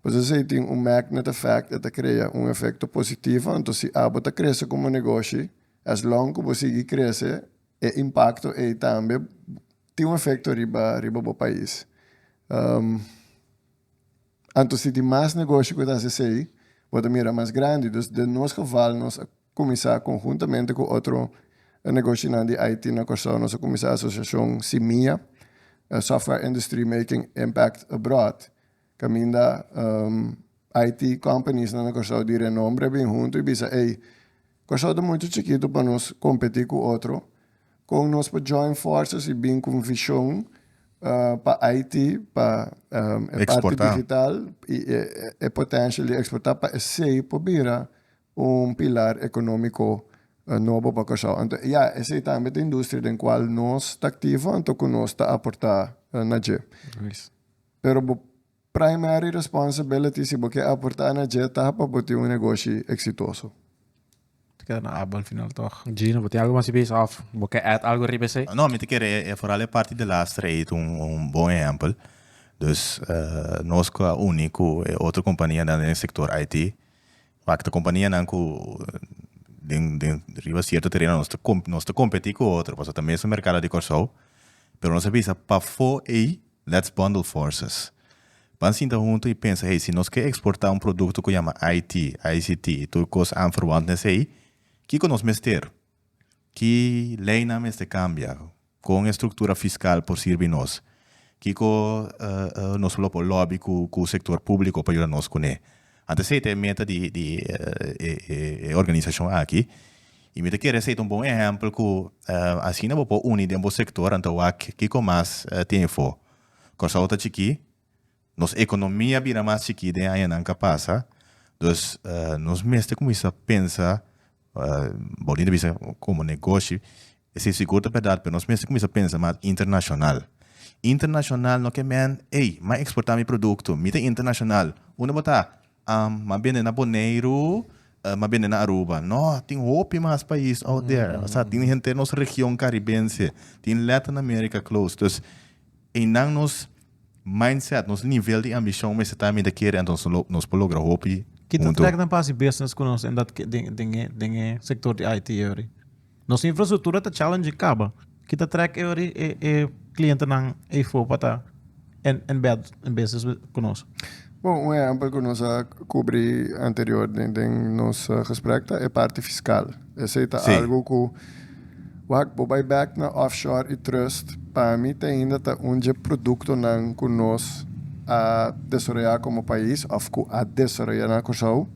Pois você tem magnet effect que cria efeito positivo, então se a bota cresce como negócio, as long que você cresce, o impacto é também tem efeito riba o país. Então se tem mais negócio que está se aí, pode mirar mais grande. Então, de nós nós começar conjuntamente com outro negócio de IT na Corsau, nós começar a associação CIMIA, Software Industry Making Impact Abroad. Caminda IT companies na Corsau de renombre bem junto e bisa, Corsau é muito chiquito para nós competir com outro. Com nós para join forces e bem com visão para IT, para parte digital e potencial de exportar para esse para virar pilar econômico novo para casal. Então, essa é também a indústria em qual nós está ativo, então que nós está a aportar na G. Pero o primary responsibility se você aportar na G está para botar negócio exitoso. Kaya na abal final toch. Gino, tem algo mais base off? Você add algo ribe sei? Não, me te quer vooral parte de lastre um bom exemplo. Dus nós com a único outra companhia no setor IT, a companhia não com riba certo terreno nós está competir com outra, porque também é o mercado de corso, pero nós sabemos para for let's bundle forces. Pensa junto e pensa, hey, se nós quer exportar um produto que chama ICT, tudo coisa anverwant nesse aí, que nós mester, que lei não este cambia, com estrutura fiscal por servir nós, que nós falamos por lobby com o setor público para ajudar nós com ele. Antes é meta de organização aqui, e me quer ser bom exemplo que assim não vou unir dentro do setor, então que mais tem for. Coisa outra aqui, nossa economia vira mais chique de aí não capaz, dus nós mesmo começa a pensar voltando a como negócio, esse é seguro verdade, mas nós mesmo começa a pensar mais internacional. Internacional não quer mas exportar meu produto, mita internacional, uma botar mas bem na Bonaire, mas bem na Aruba. Não, tem hope mais país out there. Tem gente nossa região caribense, tem Latin America close. Então, em nos mindset, nos nível de ambição, mas também de querer, então nós podemos lograr hope. Kita track na pasi business ko nos endat dinge sector de IT euri. Nossa infraestrutura tá challenge acaba. Kita track euri cliente nang e4 pata embed em business conosco. Bom, exemplo que nós cobri anterior em nosso respeito é a parte fiscal. Esse é algo que o buyback na offshore e trust para mim ainda tá onde produto não que nós a desarrollar como país, ou a desarrollar na coisa,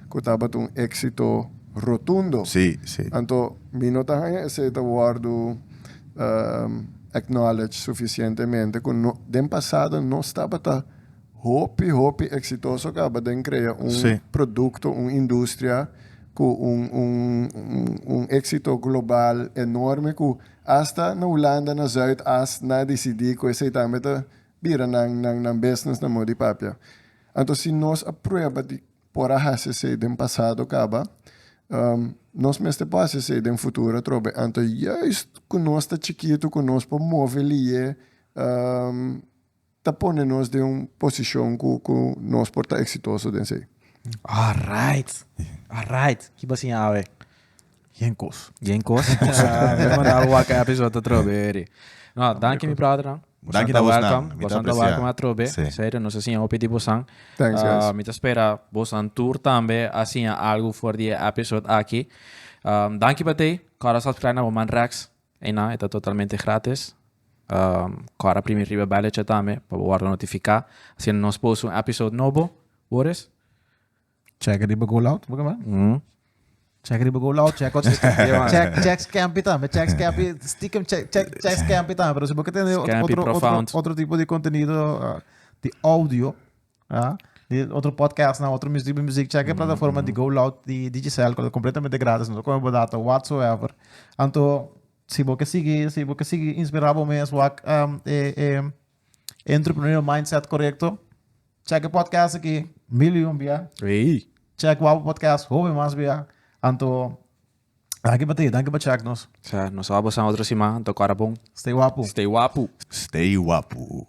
que estava êxito rotundo. Sim. Então, mi nota é esse guardo acknowledge suficientemente que no passado não estava hope exitoso acaba de criar produto, uma indústria com êxito global enorme que hasta na Holanda, na Zuidas, na decidir que esse também vira ng business na mo di papia. Então, se nós aprova de por a se do passado acaba, nós mesmo passa se do futuro trobe. Então, juist que nós está chiquito, que nós podemos mover tá pondo nós de uma posição que nós pode estar exitoso dentro aí. Alright. Que assim ave. Jenkos. Vamos mandar o episódio trobe. No, danke mi brother. Danke da welcome. Bastante welcome a trobe. Sério, não sei se é o pedido bosan. Thanks, guys. Me espera bosan tour também assim algo for the episode aqui. Danke bate. Cara subscribe na Man Rex. Ena, é totalmente grátis. Cara primeiro riba ballet também para guardar notificar. Assim nós posto um episode novo. Boris? Check it go loud, bagaimana? Check it go loud, check scam também, check scam, stick check scam também, pero se você tem outro tipo de conteúdo de áudio, de outro podcast, outro music, check a plataforma de Go Loud de Digicel, que é completamente grátis, não como data whatsoever. Então, se você seguir inspirado mesmo, entrepreneurial mindset correto, check o podcast aqui, milhão bia. Check o podcast, houve mais bia. Então, danke para check nos. Nós vamos a outra semana, então cara bom. Stay wapo. Stay wapo. Stay wapo.